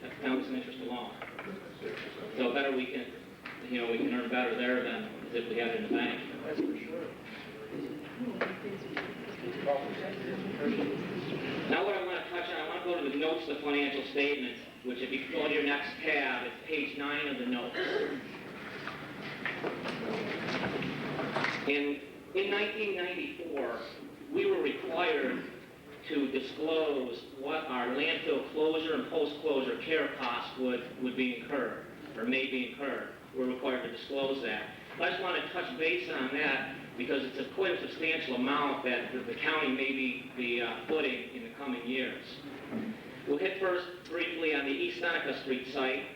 That's penalties and interest alone. So better we can earn better there than if we had it in the bank. That's for sure. Now what I want to touch on, I want to go to the notes of the financial statements, which if you go to your next tab, it's page 9 of the notes. In 1994, we were required to disclose what our landfill closure and post-closure care costs would be incurred, or may be incurred. We're required to disclose that. I just want to touch base on that because it's quite a substantial amount that the county may be footing in the coming years. We'll hit first briefly on the East Seneca Street site.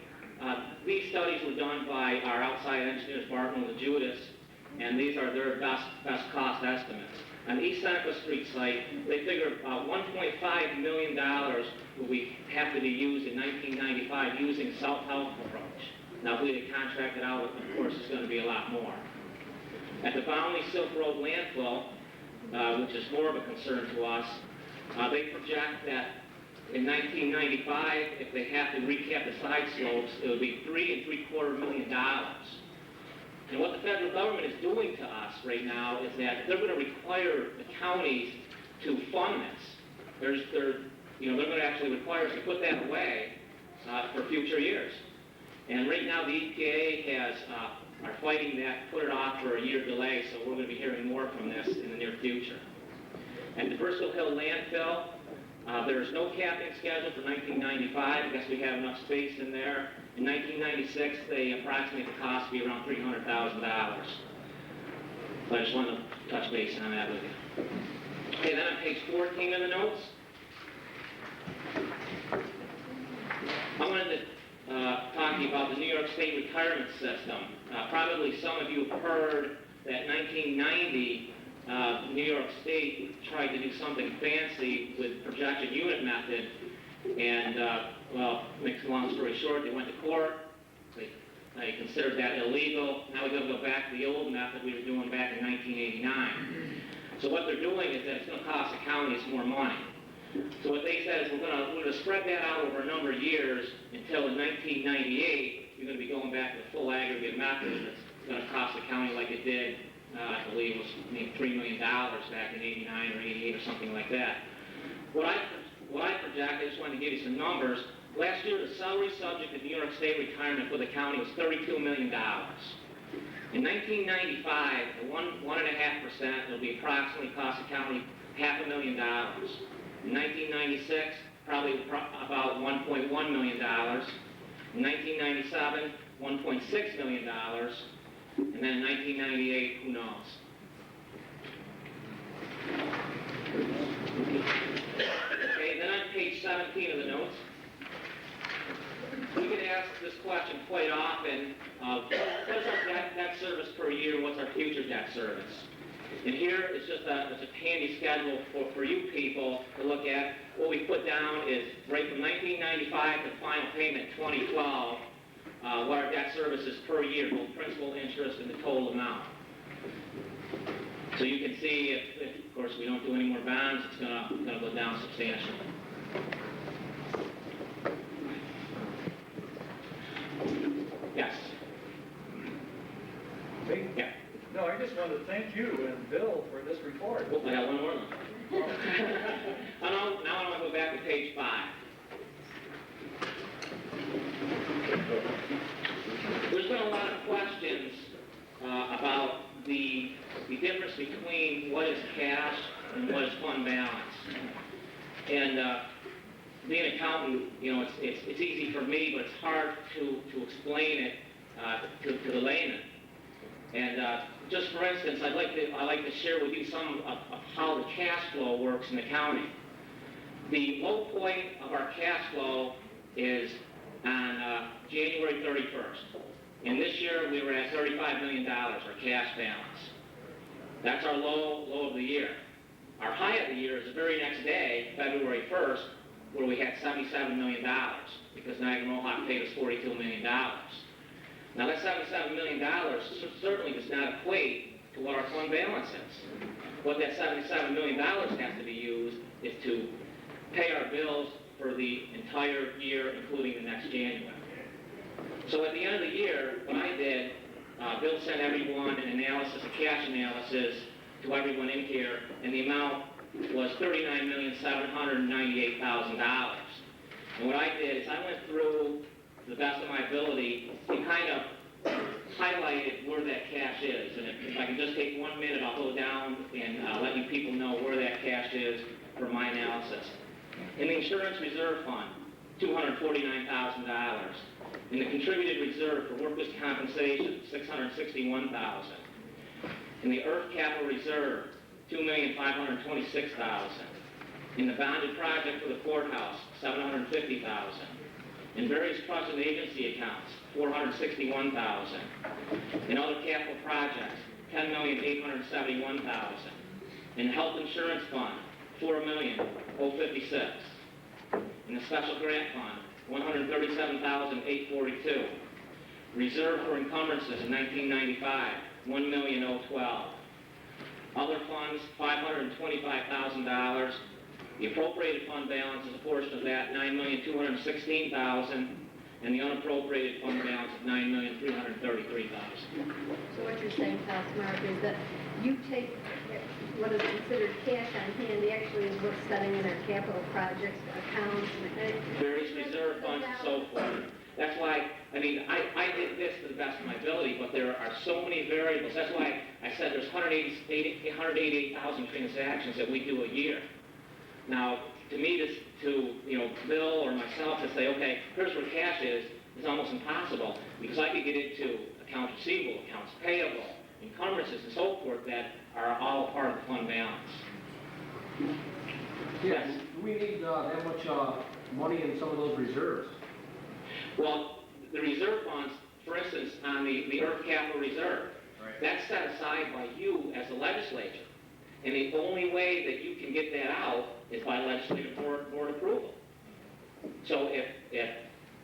These studies were done by our outside engineers, Barton and Judas, and these are their best cost estimates. On the East Seneca Street site, they figure $1.5 million will have to be used in 1995 using self-help approach. Now, if we had contracted out, of course, it's going to be a lot more. At the Bownley Silk Road landfill, which is more of a concern to us, they project that in 1995, if they have to recap the side slopes, it would be $3.75 million. And what the federal government is doing to us right now is that they're going to require the counties to fund this. They're going to actually require us to put that away for future years. And right now the EPA are fighting that, put it off for a year delay, so we're going to be hearing more from this in the near future. At the Bristol Hill landfill, there is no capping schedule for 1995. I guess we have enough space in there. In 1996, they approximate the cost to be around $300,000. So I just want to touch base on that with you. Okay, then on page 14 of the notes, I wanted to talk to you about the New York State retirement system. Probably some of you have heard that 1990, New York State tried to do something fancy with projection unit method, and well, makes a long story short, they went to court. They considered that illegal. Now we've got to go back to the old method we were doing back in 1989. So what they're doing is that it's going to cost the counties more money. So what they said is we're going to spread that out over a number of years until in 1998 you're going to be going back to the full aggregate method that's going to cost the county like it did, I believe it was maybe $3 million back in 89 or 88 or something like that. What I project, I just wanted to give you some numbers. Last year, the salary subject of New York State retirement for the county was $32 million. In 1995, the 1.5% will be approximately cost the county $500,000. In 1996, probably about $1.1 million. In 1997, $1.6 million. And then in 1998, who knows? Okay, then on page 17 of the notes, we get asked asked this question quite often, what is our debt service per year, what's our future debt service? And here is just it's a handy schedule for you people to look at. What we put down is right from 1995 to final payment 2012, what our debt service is per year, both principal, interest, and the total amount. So you can see if of course, we don't do any more bonds, it's going to go down substantially. Yes. Me? Yeah. No, I just want to thank you and Bill for this report. I got one more. Now I want to go back to page 5. There's been a lot of questions about the difference between what is cash and what is fund balance. And being an accountant, it's easy for me, but it's hard to explain it to the layman. And just for instance, I'd like to share with you some of how the cash flow works in accounting. The low point of our cash flow is on January 31st. And this year we were at $35 million, our cash balance. That's our low of the year. Our high of the year is the very next day, February 1st, where we had $77 million, because Niagara Mohawk paid us $42 million. Now that $77 million certainly does not equate to what our fund balance is. What that $77 million has to be used is to pay our bills for the entire year, including the next January. So at the end of the year, what I did, Bill sent everyone an analysis, a cash analysis, to everyone in here, and the amount was $39,798,000. And what I did is I went through, to the best of my ability, and kind of highlighted where that cash is. And if I can just take 1 minute, I'll go down and let you people know where that cash is for my analysis. In the insurance reserve fund, $249,000. In the contributed reserve for workers' compensation, $661,000. In the IRF capital reserve, $2,526,000. In the bonded project for the courthouse, $750,000. In various trust and agency accounts, $461,000. In other capital projects, $10,871,000. In the health insurance fund, $4,056,000. In the special grant fund, $137,842. Reserve for encumbrances in 1995, $1,012,000. Other funds, $525,000. The appropriated fund balance is a portion of that, $9,216,000, and the unappropriated fund balance of $9,333,000. So what you're saying, Mark, is that you take what is considered cash on hand actually is what's setting in our capital projects, accounts, various reserve funds and so forth. That's why, I did this to the best of my ability, but there are so many variables. That's why I said there's 188,000 transactions that we do a year. Now, to me, to Bill or myself to say, okay, here's where cash is almost impossible, because I could get into accounts receivable, accounts payable, encumbrances, and so forth that are all part of the fund balance. Yes. Do we need that much money in some of those reserves? Well, the reserve funds, for instance, on the IRF capital reserve, that's set aside by you as the legislature. And the only way that you can get that out is by legislative board approval. So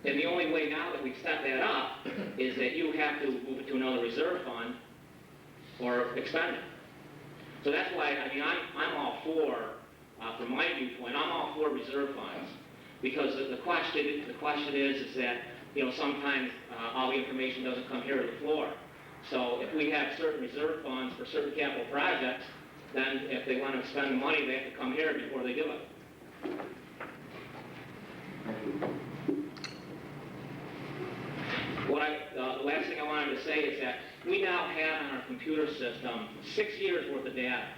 and the only way now that we've set that up is that you have to move it to another reserve fund or expend it. So that's why, I'm all for, from my viewpoint, I'm all for reserve funds. Because the question is that, sometimes all the information doesn't come here to the floor. So if we have certain reserve funds for certain capital projects, then if they want to spend the money, they have to come here before they do it. The last thing I wanted to say is that we now have on our computer system 6 years worth of data,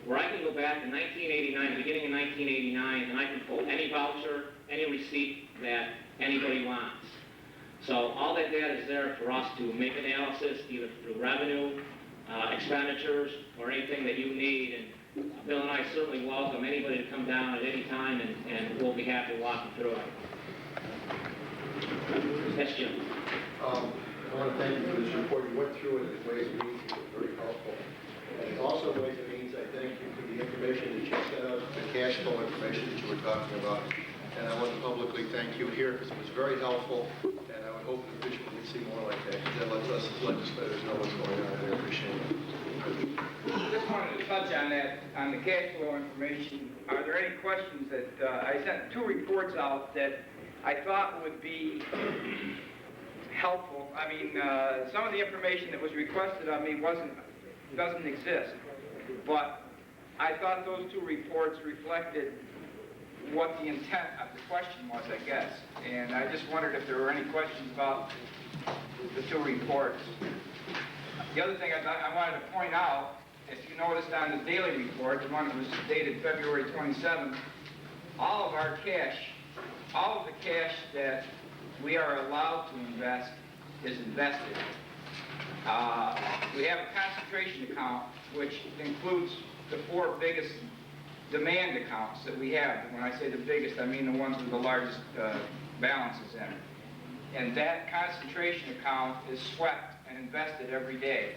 where I can go back to 1989, the beginning of 1989, and I can pull any voucher, any receipt that anybody wants. So all that data is there for us to make analysis, either through revenue, expenditures, or anything that you need. And Bill and I certainly welcome anybody to come down at any time, and we'll be happy to walk you through it. Yes, Jim. I want to thank you for this report. You went through it in Ways and Means. It was very helpful. And also Ways and Means, I thank you for the information that you sent out, the cash flow information that you were talking about. And I want to publicly thank you here because it was very helpful. And I would hope in the future we can see more like that. Because that lets us as legislators know what's going on. I appreciate it. Just wanted to touch on that, on the cash flow information. Are there any questions that, I sent 2 reports out that I thought would be helpful. I mean, some of the information that was requested of me doesn't exist. But I thought those 2 reports reflected what the intent of the question was, I guess. And I just wondered if there were any questions about the 2 reports. The other thing I wanted to point out, if you noticed on the daily report, the one that was dated February 27th, all of the cash that we are allowed to invest is invested. We have a concentration account, which includes the 4 biggest demand accounts that we have. When I say the biggest, I mean the ones with the largest balances in it. And that concentration account is swept and invested every day.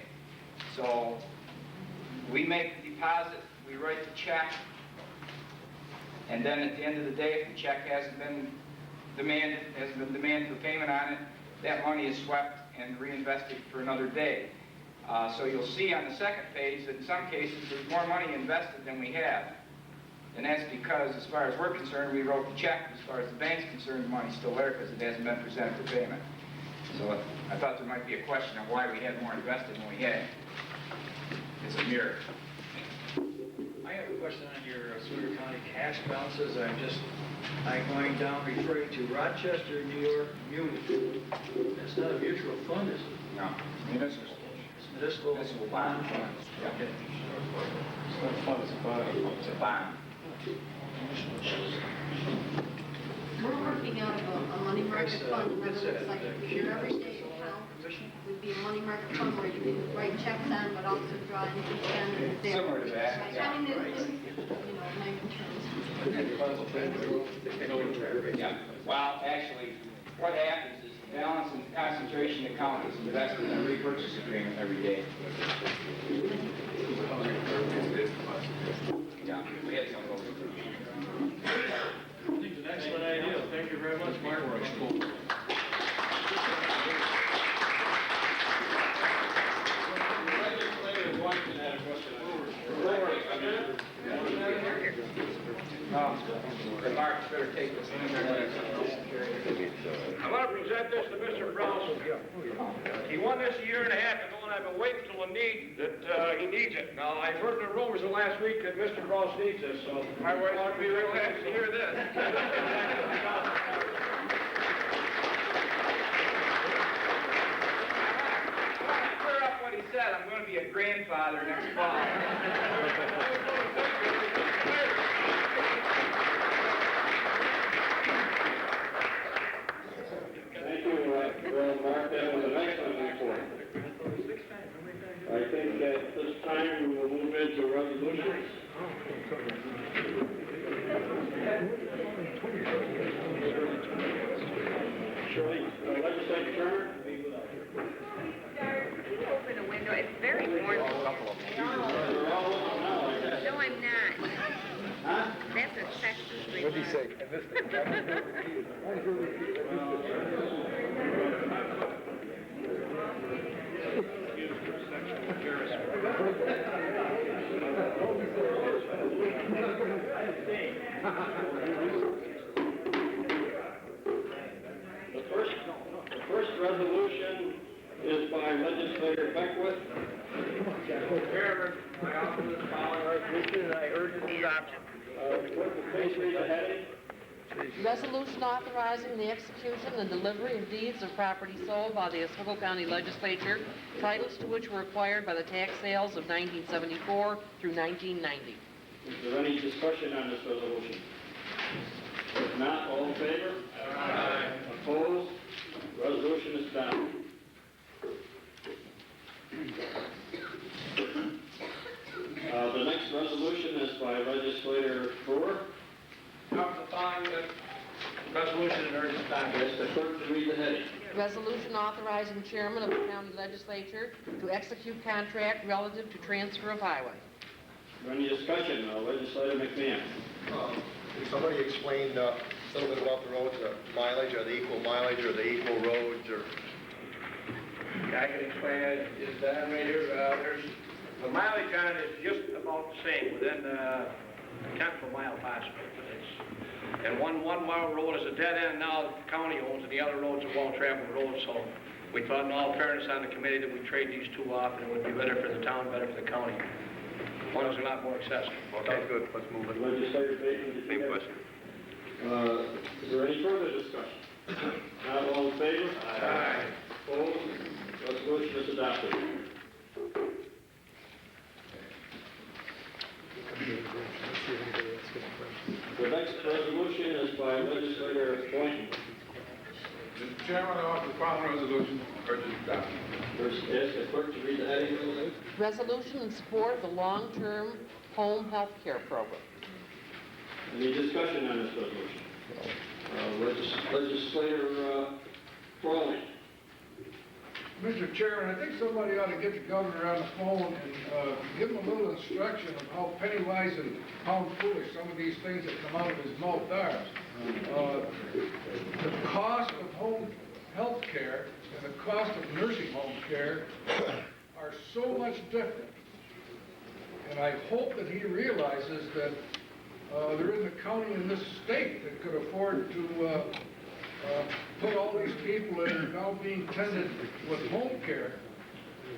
So we make the deposit, we write the check, and then at the end of the day, if the check hasn't been demanded for payment on it, that money is swept and reinvested for another day. So you'll see on the second page that in some cases there's more money invested than we have. And that's because, as far as we're concerned, we wrote the check. As far as the bank's concerned, the money's still there because it hasn't been presented for payment. So I thought there might be a question of why we had more invested than we had. It's a mirror. I have a question on your Oswego County cash balances. I'm going down referring to Rochester, New York Muni. That's not a mutual fund, is it? No. Municipal. It's municipal bond fund. Okay. It's not a fund, it's a bond. It's a bond. We're working out of a money market fund, in other words, like your everyday account would be a money market fund where you can write checks on, but also draw anything on it. Similar to that. I mean, it's, Yeah. Well, actually, what happens is the balance in the concentration account is invested in a repurchase agreement every day. Yeah, we had some of those. I think it's an excellent idea. Thank you very much, Mark. Mark, better take this. I want to present this to Mr. Brown. He won this a year and a half ago, and I've been waiting till the need that he needs it. Now, I've heard the rumors the last week that Mr. Ross needs this, so my wife would be real happy to hear this. Clear up what he said. I'm going to be a grandfather next fall. Thank you, Mark. That was an excellent report. I think at this time we will move into resolutions. Shirley, Legislator Turner. Can you open a window? It's very warm. No, I'm not. Huh? That's a Texas remark. What did he say? The first resolution is by Legislator Beckwith. Chairman, I offer this following resolution and I urge its adoption. Please read the heading. Resolution authorizing the execution and delivery of deeds of property sold by the Oswego County Legislature, titles to which were acquired by the tax sales of 1974 through 1990. Is there any discussion on this resolution? If not, all in favor? Aye. Opposed? Resolution is adopted. The next resolution is by Legislator Brewer. Now, the following Resolution in urgent time. Ask the clerk to read the heading. Resolution authorizing chairman of the county legislature to execute contract relative to transfer of highway. Any discussion? Legislator McMahon. Can somebody explain a little bit about the roads, the mileage, are they equal mileage, are they equal roads, or? I can explain it, is that right here, the mileage on it is just about the same, within a tenth of a mile possibly. And one mile road is a dead end now that the county owns, and the other road's a well-traveled road, so we thought in all fairness on the committee that we trade these two off, and it would be better for the town, better for the county. One is a lot more accessible. Sounds good, let's move it. Legislator Bateman, Same question. Is there any further discussion? Not all in favor? Aye. Opposed? Resolution is adopted. The next resolution is by legislator Boynton. Mr. Chairman, I offer the following resolution, urgent adoption. First, ask the clerk to read the heading, please. Resolution in support of the long-term home health care program. Any discussion on this resolution? Legislator Crowley. Mr. Chairman, I think somebody ought to get the governor on the phone and give him a little instruction of how penny wise and pound foolish some of these things that come out of his mouth are. The cost of home health care and the cost of nursing home care are so much different. And I hope that he realizes that there isn't a county in this state that could afford to put all these people that are now being tended with home care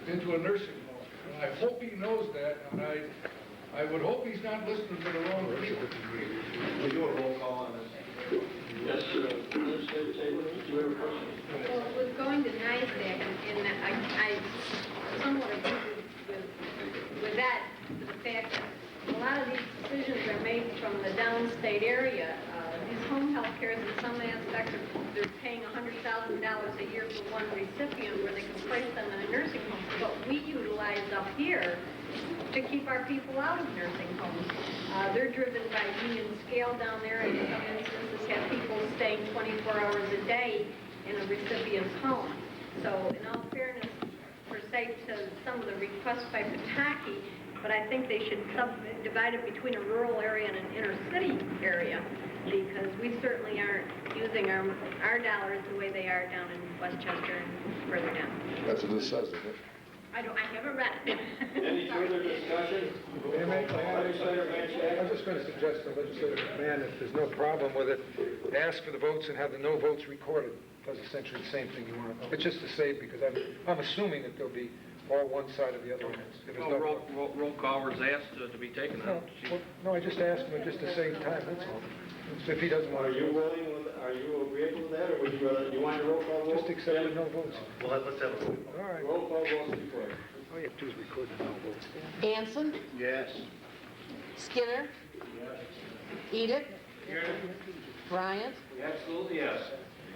into a nursing home. And I hope he knows that, and I would hope he's not listening to the wrong people. We do a roll call on this. Yes, Legislator Taylor, do you have a question? Well, with going to NISAC, and I somewhat agree with that, the fact that a lot of these decisions are made from the downstate area. These home health cares, in some aspects, they're paying $100,000 a year for one recipient where they can place them in a nursing home. But we utilize up here to keep our people out of nursing homes. They're driven by union scale down there, and in some instances have people staying 24 hours a day in a recipient's home. So in all fairness, per se, to some of the requests by Pataki, but I think they should subdivide it between a rural area and an inner city area, because we certainly aren't using our dollars the way they are down in Westchester and further down. That's what this says, isn't it? I haven't read it. Any further discussion? Legislator Manshak. I'm just going to suggest to Legislator McMahon, if there's no problem with it, ask for the votes and have the no votes recorded. Does essentially the same thing you want. It's just to save, because I'm assuming that there'll be all one side or the other. If there's no Roll call was asked to be taken out. No, I just asked him just to save time, that's all. So if he doesn't want Are to... are you agreeable with that, or would you want a roll call vote? Just accept the no votes. Well, let's have a vote. All right. Roll call vote before. All you have to do is record the no votes. Anson, Yes. Skinner, Edick, Bryant, Absolutely, yes.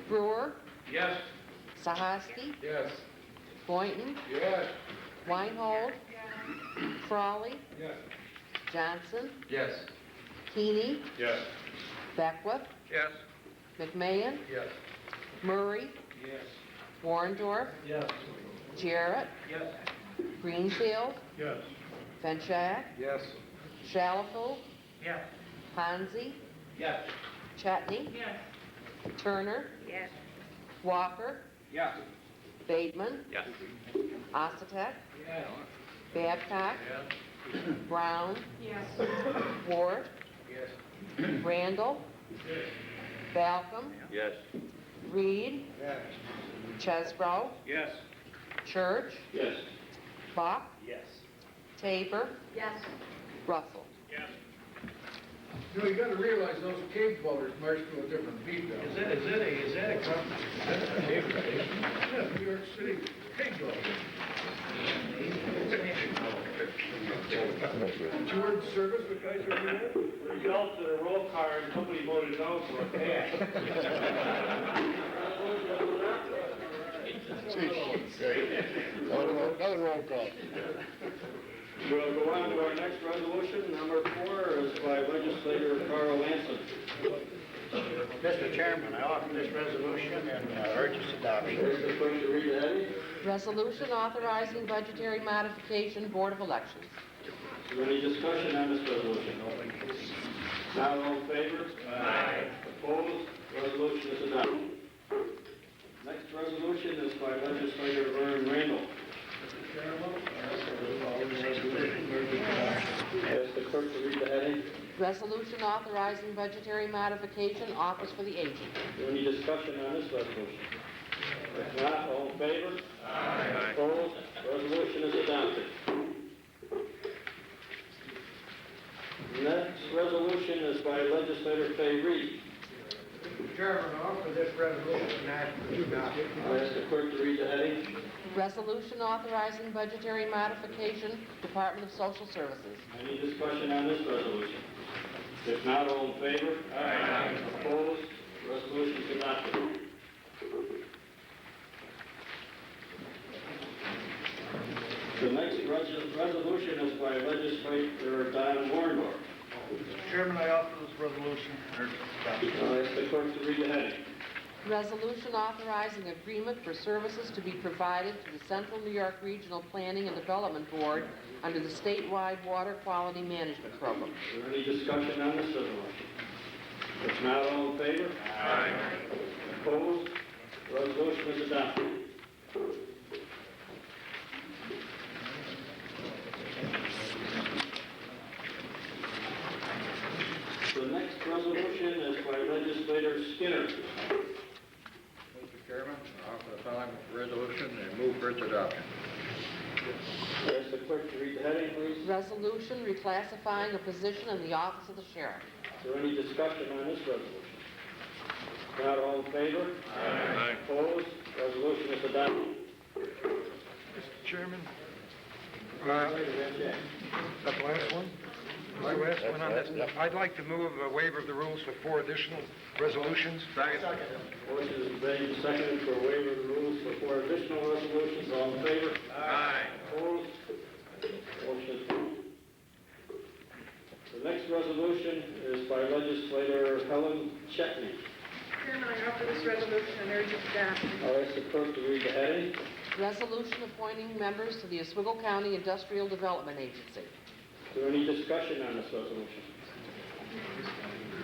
Brewer, Yes. Sahaski, Yes. Boynton, Yes. Weinhold, Frawley, Yes. Johnson, Yes. Keeney, Yes. Beckwith, Yes. McMahon, Yes. Murray, Yes. Warrendorf, Yes. Jarrett, Yes. Greenfield, Yes. Fenchak, Yes. Shalfo, Yes. Hansi, Yes. Chetney, Yes. Turner, Yes. Walker, Yes. Bateman, Yes. Ostatek, Yes. Babcock, Brown, Yes. Ward, Yes. Randall, Balcom, Yes. Reed, Yes. Chesbro, Yes. Church, Yes. Buck, Yes. Tabor, Yes. Russell. Yes. You know, you gotta realize those cave dwellers march to a different beat down. Is that a Yeah, New York City cave dwellers. George service with Kaiser New Result of the roll call, nobody voted no for Another roll call. We'll go on to our next resolution. Number 4 is by legislator Carl Anson. Mr. Chairman, I offer this resolution and urge its adoption. Ask the clerk to read the heading. Resolution authorizing budgetary modification, Board of Elections. Is there any discussion on this resolution? Not all in favor? Aye. Opposed? Resolution is adopted. Next resolution is by legislator Vernon Randall. Ask the clerk to read the heading. Resolution authorizing budgetary modification, Office for the Aging. Is there any discussion on this resolution? If not, all in favor? Aye. Opposed? Resolution is adopted. Next resolution is by legislator Fay Reed. Mr. Chairman, I offer this resolution and ask for its adoption. I'll ask the clerk to read the heading. Resolution authorizing budgetary modification, Department of Social Services. Any discussion on this resolution? If not, all in favor? Aye. Opposed? Resolution is adopted. The next resolution is by legislator Don Warendorf. Mr. Chairman, I offer this resolution and urge its adoption. I'll ask the clerk to read the heading. Resolution authorizing agreement for services to be provided to the Central New York Regional Planning and Development Board under the statewide Water Quality Management Program. Is there any discussion on this resolution? If not, all in favor? Aye. Opposed? Resolution is adopted. The next resolution is by legislator Skinner. Mr. Chairman, I offer the following resolution and move for its adoption. Ask the clerk to read the heading, please. Resolution reclassifying a position in the Office of the Sheriff. Is there any discussion on this resolution? If not, all in favor? Aye. Opposed? Resolution is adopted. Mr. Chairman, that the last one? The last one on this? I'd like to move a waiver of the rules for 4 additional resolutions. Second. Motion is made and seconded for waiver of the rules for 4 additional resolutions. All in favor? Aye. Opposed? Motion is approved. The next resolution is by legislator Helen Chetney. Chairman, I offer this resolution and urge its adoption. I'll ask the clerk to read the heading. Resolution appointing members to the Oswego County Industrial Development Agency. Is there any discussion on this resolution?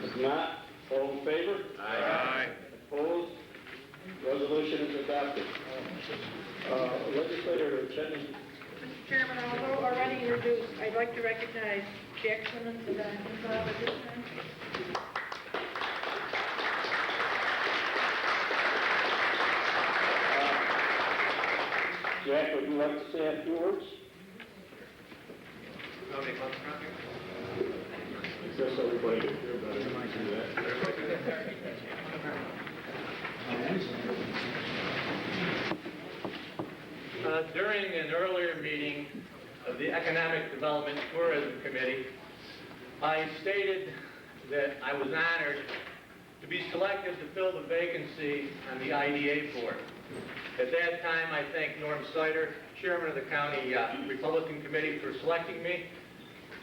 If not, all in favor? Aye. Opposed? Resolution is adopted. Legislator Chetney. Mr. Chairman, although already introduced, I'd like to recognize Jack Simmons and Don Gonzalez at this time. Jack, would you like to say a few words? Just so everybody can hear better. During an earlier meeting of the Economic Development and Tourism Committee, I stated that I was honored to be selected to fill the vacancy on the IDA board. At that time, I thanked Norm Sider, chairman of the county Republican committee, for selecting me.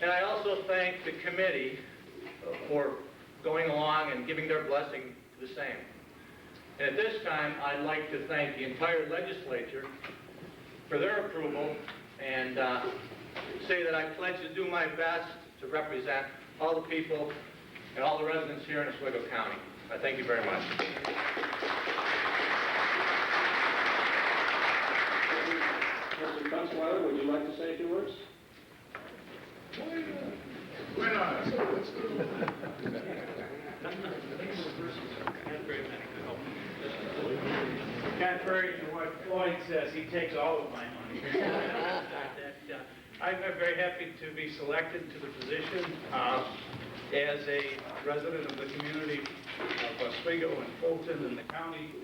And I also thank the committee for going along and giving their blessing to the same. And at this time, I'd like to thank the entire legislature for their approval and say that I pledge to do my best to represent all the people and all the residents here in Oswego County. I thank you very much. Mr. Kunstweiler, would you like to say a few words? Why not? Contrary to what Floyd says, he takes all of my money. I'm very happy to be selected to the position as a resident of the community of Oswego and Fulton and the county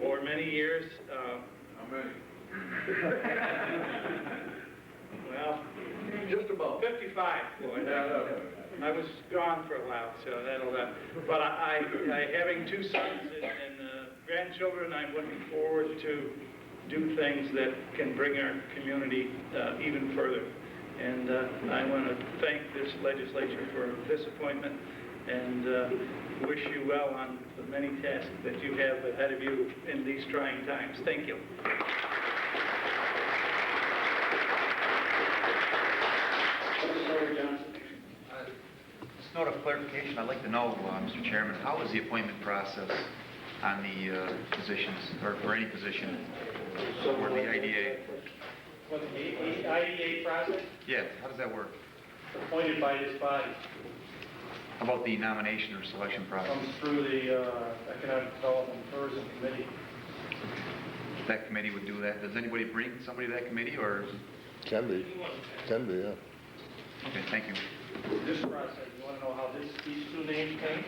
for many years. How many? Well, just about 55, Floyd. I was gone for a while, so that'll. But I having 2 sons and grandchildren, I'm looking forward to do things that can bring our community even further. And I want to thank this legislature for this appointment and wish you well on the many tasks that you have ahead of you in these trying times. Thank you. Just note of clarification, I'd like to know, Mr. Chairman, how is the appointment process on the positions, or for any position, for the IDA? For the IDA process, Yeah, how does that work? appointed by this body, How about the nomination or selection process? comes through the Economic Development Tourism Committee. That committee would do that. Does anybody bring somebody to that committee, or? Can be, yeah. Okay, thank you. This process, you want to know how these two names came?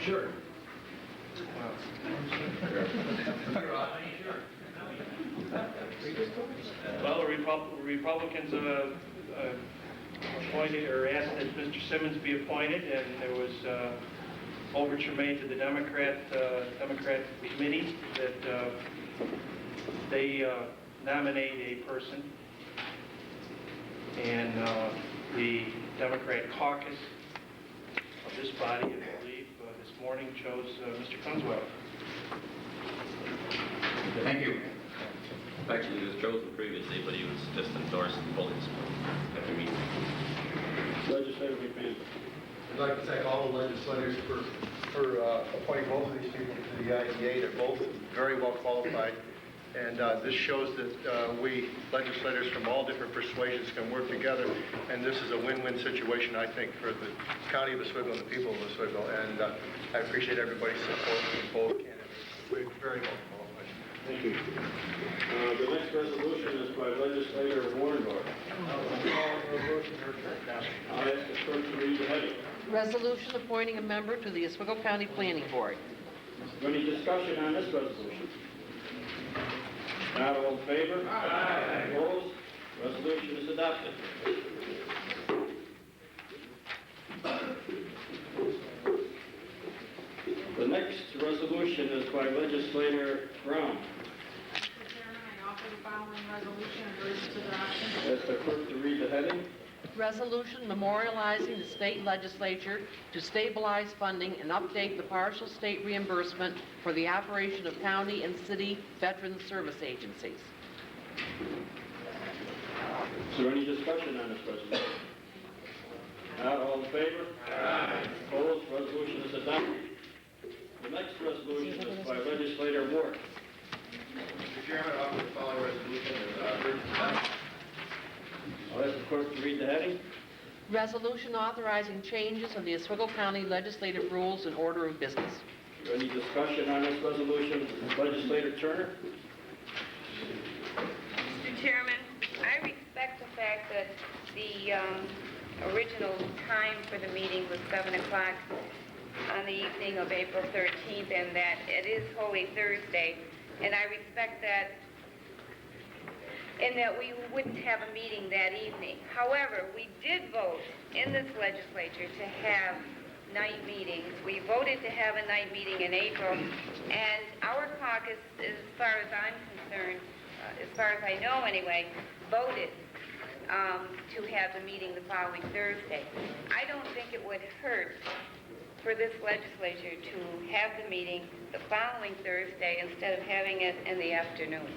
Sure. Well, the Republicans appointed or asked that Mr. Simmons be appointed, and there was overture made to the Democrat committee that they nominate a person, and the Democrat caucus of this body, I believe, this morning chose Mr. Kunzweiler. Thank you. Actually, he was chosen previously, but he was just endorsed fully after meeting. Legislator McMahon. I'd like to thank all the legislators for appointing both of these people to the IDA. They're both very well qualified. And this shows that we legislators from all different persuasions can work together. And this is a win-win situation, I think, for the county of Oswego and the people of Oswego. And I appreciate everybody's support for both candidates. We're very well qualified. Thank you. The next resolution is by legislator Warrendorf. I'll ask the clerk to read the heading. Resolution appointing a member to the Oswego County Planning Board. Is there any discussion on this resolution? Not all in favor? Aye. Opposed? Resolution is adopted. The next resolution is by legislator Brown. Mr. Chairman, I offer the following resolution and urge its adoption. Ask the clerk to read the heading. Resolution memorializing the state legislature to stabilize funding and update the partial state reimbursement for the operation of county and city veteran service agencies. Is there any discussion on this resolution? Not all in favor? Aye. Opposed? Resolution is adopted. The next resolution is by legislator Ward. Mr. Chairman, I offer the following resolution and urge its adoption. I'll ask the clerk to read the heading. Resolution authorizing changes of the Oswego County legislative rules and order of business. Is there any discussion on this resolution? Legislator Turner? Mr. Chairman, I respect the fact that the original time for the meeting was 7 o'clock on the evening of April 13th, and that it is Holy Thursday, and I respect that, and that we wouldn't have a meeting that evening. However, we did vote in this legislature to have night meetings. We voted to have a night meeting in April, and our caucus, as far as I'm concerned, as far as I know anyway, voted to have the meeting the following Thursday. I don't think it would hurt for this legislature to have the meeting the following Thursday instead of having it in the afternoon.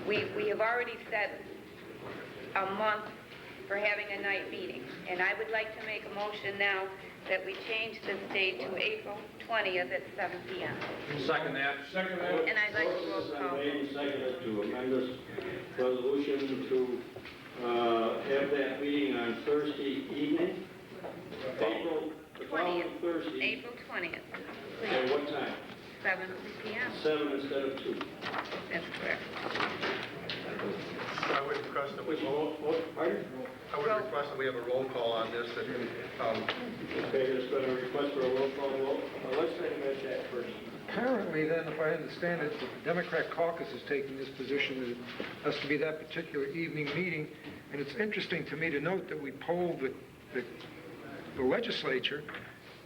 We have already set a month for having a night meeting, and I would like to make a motion now that we change this date to April 20th at 7 p.m. Second that. Second that. And I'd like to roll call. Made and seconded to amend this resolution to have that meeting on Thursday evening. April, the following Thursday. April 20th. At what time? 7 p.m. 7 instead of 2. That's correct. I would request that we, Pardon? I would request that we have a roll call on this. Okay, there's been a request for a roll call vote. Let's take a minute that first. Apparently then, if I understand it, the Democrat caucus is taking this position that it has to be that particular evening meeting. And it's interesting to me to note that we polled the legislature,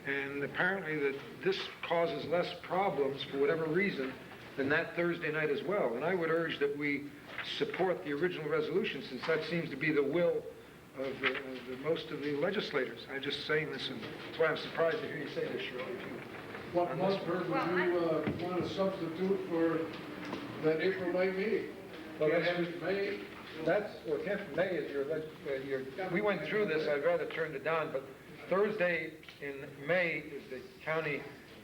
and apparently that this causes less problems for whatever reason than that Thursday night as well. And I would urge that we support the original resolution, since that seems to be the will of the most of the legislators. I'm just saying this, and that's why I'm surprised to hear you say this, Shirley. What month, Herb, would you want to substitute for that April, May meeting? Well, Can't have it May? Well, 10th of May is your, we went through this, I'd rather turn it down, but Thursday in May is the county,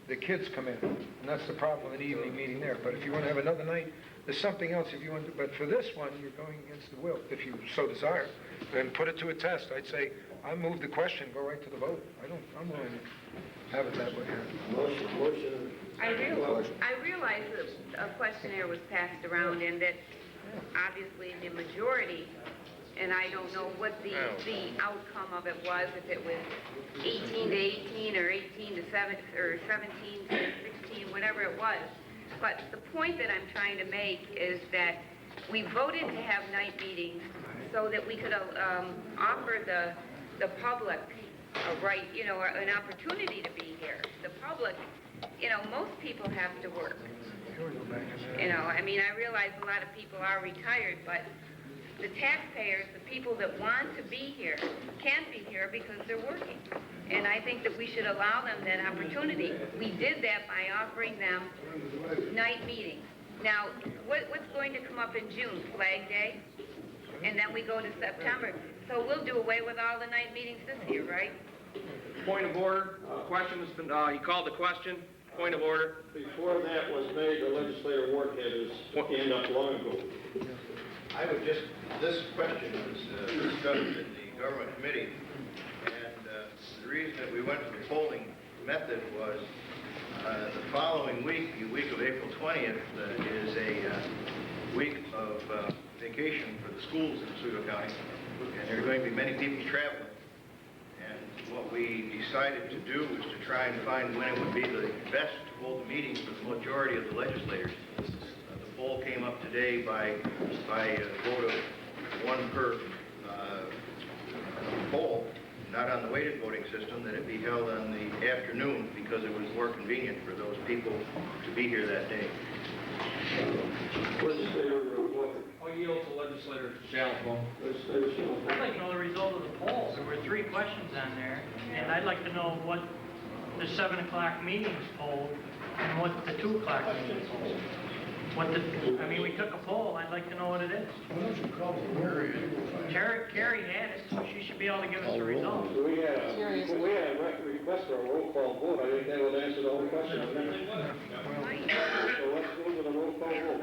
the kids come in, and that's the problem with an evening meeting there. But if you want to have another night, there's something else if you want to, but for this one, you're going against the will, if you so desire. Then put it to a test. I'd say, I move the question, go right to the vote. I'm willing to have it that way. Motion. I realize that a questionnaire was passed around and that obviously the majority, and I don't know what the outcome of it was, if it was 18 to 18 or 18 to 7 or 17 to 16, whatever it was. But the point that I'm trying to make is that we voted to have night meetings so that we could offer the public a right, an opportunity to be here. The public, most people have to work. I realize a lot of people are retired, but the taxpayers, the people that want to be here, can't be here because they're working. And I think that we should allow them that opportunity. We did that by offering them night meetings. Now, what's going to come up in June? Flag Day? And then we go to September. So we'll do away with all the night meetings this year, right? Point of order, question has been, you called the question, point of order. Before that was made, the legislator Ward had his hand up long ago. I would just, this question was discussed in the government committee, and the reason that we went to the polling method was the following week, the week of April 20th, is a week of vacation for the schools in Oswego County, and there are going to be many people traveling. And what we decided to do was to try and find when it would be the best to hold the meetings for the majority of the legislators. The poll came up today by a vote of one per poll, not on the weighted voting system, that it be held on the afternoon because it was more convenient for those people to be here that day. Legislator Walker. I'll yield to legislator Shalfo. Legislator Shalfo. I'd like to know the result of the poll. There were 3 questions on there, and I'd like to know what the 7 o'clock meetings polled and what the 2 o'clock meetings polled. We took a poll. I'd like to know what it is. Why don't you call Carrie had it, so she should be able to give us the results. We had a request for a roll call vote. I didn't able to answer the whole question. So let's go to the roll call vote.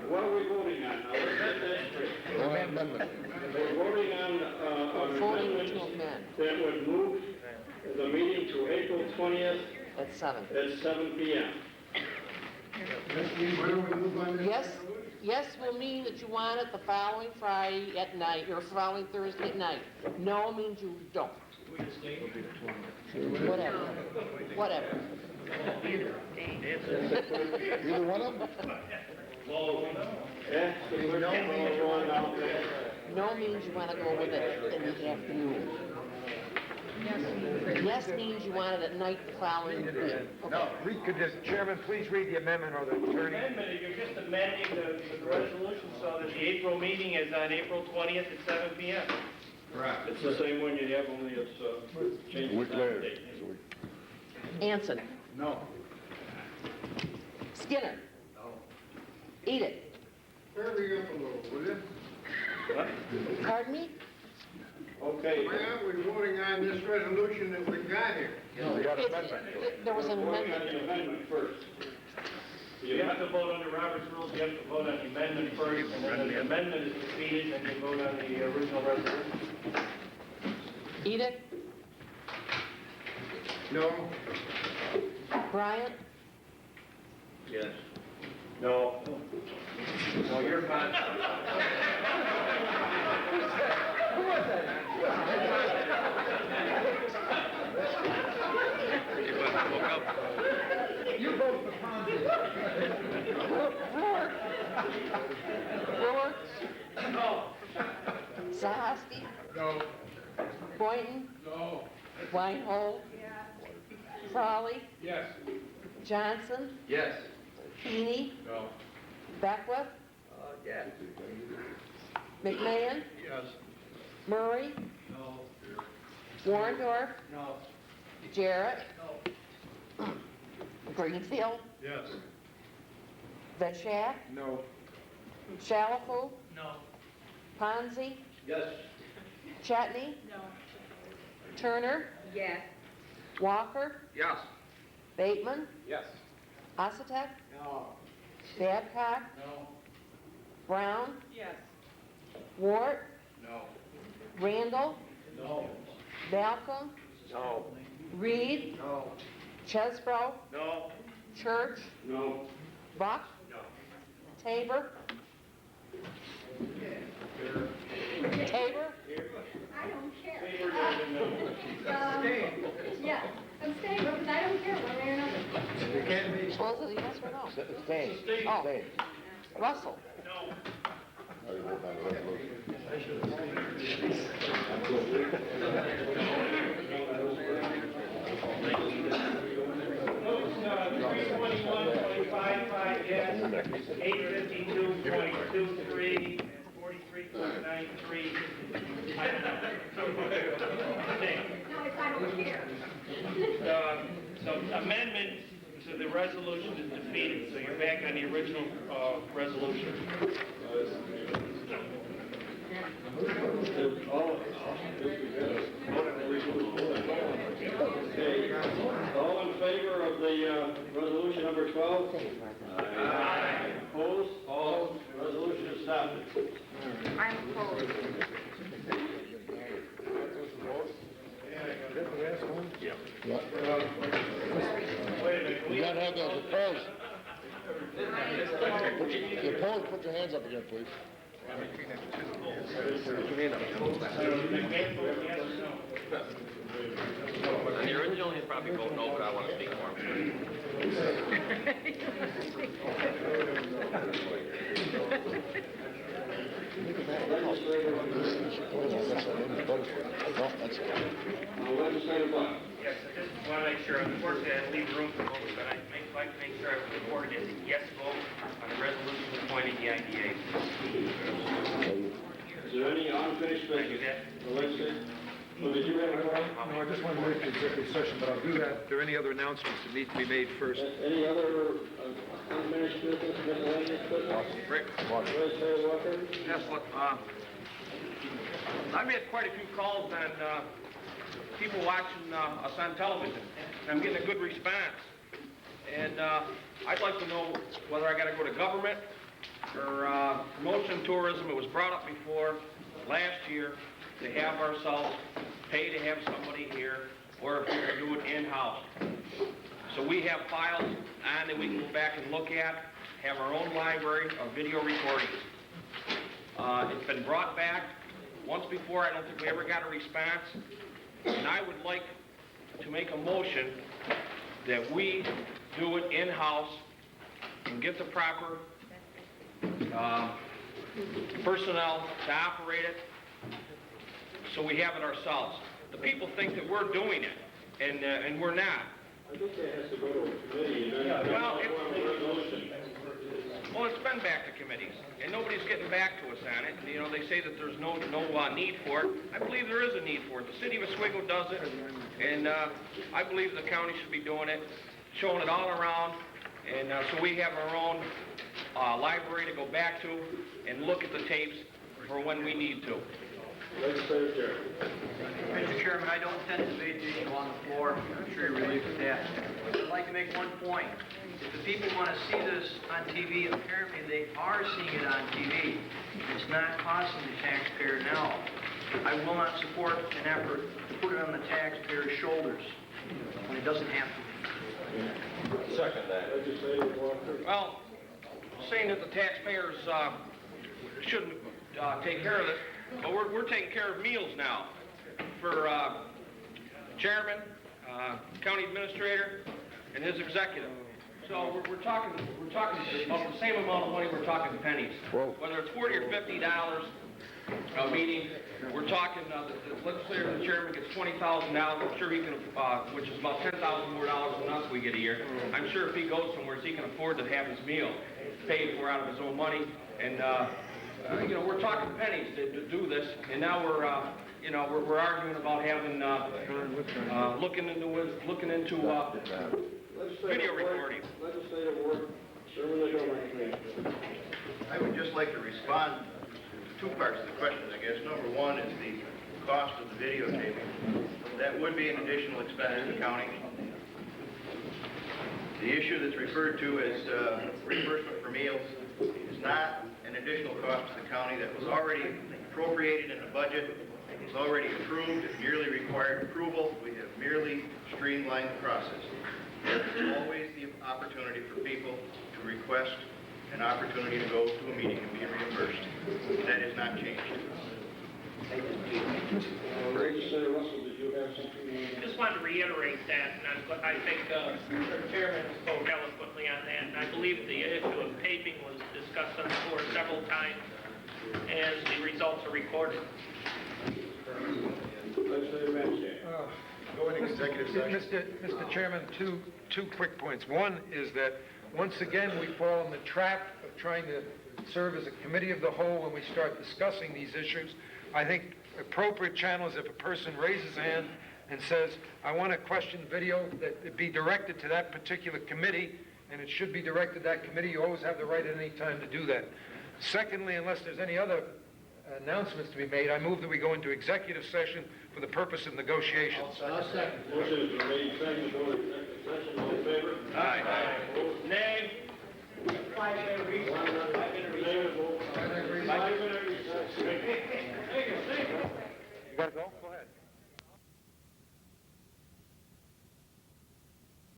What are we voting on now? Let's get that straight. Amendment. We're voting on an amendment that would move the meeting to April 20th At 7. at 7 p.m. Yes will mean that you want it the following Friday at night, or following Thursday at night. No means you don't. Whatever. Either one of them? No means you want to go with it in the afternoon. Yes means you want it at night the following week. Okay. No, could the chairman please read the amendment or the attorney? Amendment, you're just amending the resolution so that the April meeting is on April 20th at 7 p.m. Correct. It's the same one you have, only it's changed. Week later. Anson. No. Skinner. No. Edith. Hurry up a little, will you? Pardon me? Okay. Why aren't we voting on this resolution that we got here? There was an amendment. On the amendment first. You have to vote under Robert's rules, you have to vote on the amendment first, and then the amendment is defeated, and you vote on the original resolution. Edith? No. Bryant? Yes. No. Well, you're fine. Who was that? You vote for Ponzi. Brewer? No. Zahosky? No. Boynton? No. Weinhold? Frawley? Yes. Johnson? Yes. Feeney? No. Beckwith? Yes. McMahon? Yes. Murray? No. Warrendorf? No. Jarrett? Greenfield? Yes. Vershak? No. Shalafo? No. Ponzi? Yes. Chetney? No. Turner? Yes. Walker? Yes. Bateman? Yes. Ossetek? No. Babcock? No. Brown? Yes. Wart? No. Randall? No. Malcolm? No. Reed? No. Chesbro? No. Church? No. Buck? No. Tabor? Tabor? I don't care. Yeah, I'm staying because I don't care one way or another. It can't be. Well, is it a yes or no? Stay. Oh. Russell? No. Votes 321, 25, 5 yes, 852.23, 43.93. I don't know. No, it's I don't care. So amendment to the resolution is defeated, so you're back on the original resolution. Okay, all in favor of the resolution number 12? Aye. Opposed? Resolution is adopted. I'm opposed. You gotta have those opposed. The opposed, put your hands up again, please. On the original, he'd probably vote no, but I want to speak for him. Legislative Buck. Yes, I just want to make sure, unfortunately, I leave room for votes, but I'd like to make sure I was recorded as a yes vote on the resolution appointing the IDA. Is there any unfinished business? Legislative? Well, did you have a question? No, I just want to move to executive session, but I'll do that. Are there any other announcements that need to be made first? Any other unfinished business, miscellaneous business? Rick? Legislative Walker? Yes, look, I've had quite a few calls on people watching us on television, and I'm getting a good response. And I'd like to know whether I got to go to government or promotion and tourism. It was brought up before last year to have ourselves pay to have somebody here, or if we can do it in-house. So we have files on that we can go back and look at, have our own library of video recordings. It's been brought back once before. I don't think we ever got a response. And I would like to make a motion that we do it in-house and get the proper personnel to operate it so we have it ourselves. The people think that we're doing it, and we're not. I think that has to go to a committee. Well, it's been back to committees, and nobody's getting back to us on it. And, you know, they say that there's no need for it. I believe there is a need for it. The city of Oswego does it, and I believe the county should be doing it, showing it all around, and so we have our own library to go back to and look at the tapes for when we need to. Legislative Chair. Mr. Chairman, I don't intend to debate the issue on the floor. I'm sure you're relieved with that. I'd like to make one point. If the people want to see this on TV, apparently they are seeing it on TV. It's not costing the taxpayer now. I will not support an effort to put it on the taxpayer's shoulders when it doesn't have to. Second that. Legislative Walker. Well, saying that the taxpayers shouldn't take care of this, but we're taking care of meals now for chairman, county administrator, and his executive. So we're talking about the same amount of money. We're talking pennies. Whoa. Whether it's $40 or $50 a meeting, we're talking. The legislator, the chairman gets $20,000. I'm sure he can, which is about $10,000 more dollars than us we get a year. I'm sure if he goes somewhere, he can afford to have his meal paid for out of his own money. And you know, we're talking pennies to do this, and now we're arguing about having, looking into video recording. Legislative work, Chairman of the Government. I would just like to respond to two parts of the question, I guess. Number one is the cost of the videotaping. That would be an additional expense to the county. The issue that's referred to as reimbursement for meals is not an additional cost to the county. That was already appropriated in the budget. It was already approved. It merely required approval. We have merely streamlined the process. There's always the opportunity for people to request an opportunity to go to a meeting and be reimbursed. That has not changed. Legislator Russell, did you have something? Just wanted to reiterate that, and I think the chairman spoke eloquently on that, and I believe the issue of taping was discussed on the floor several times, and the results are recorded. Legislator Manship. Go in executive session. Mr. Chairman, two quick points. One is that, once again, we fall in the trap of trying to serve as a committee of the whole when we start discussing these issues. I think appropriate channel is if a person raises a hand and says, I want a question video, that it be directed to that particular committee, and it should be directed to that committee. You always have the right at any time to do that. Secondly, unless there's any other announcements to be made, I move that we go into executive session for the purpose of negotiations. I'll second. Motion has been made, seconded, go into executive session, all in favor? Aye. Opposed? Nay. 5-minute recess. 5-minute recess. 5-minute recess. You gotta go? Go ahead.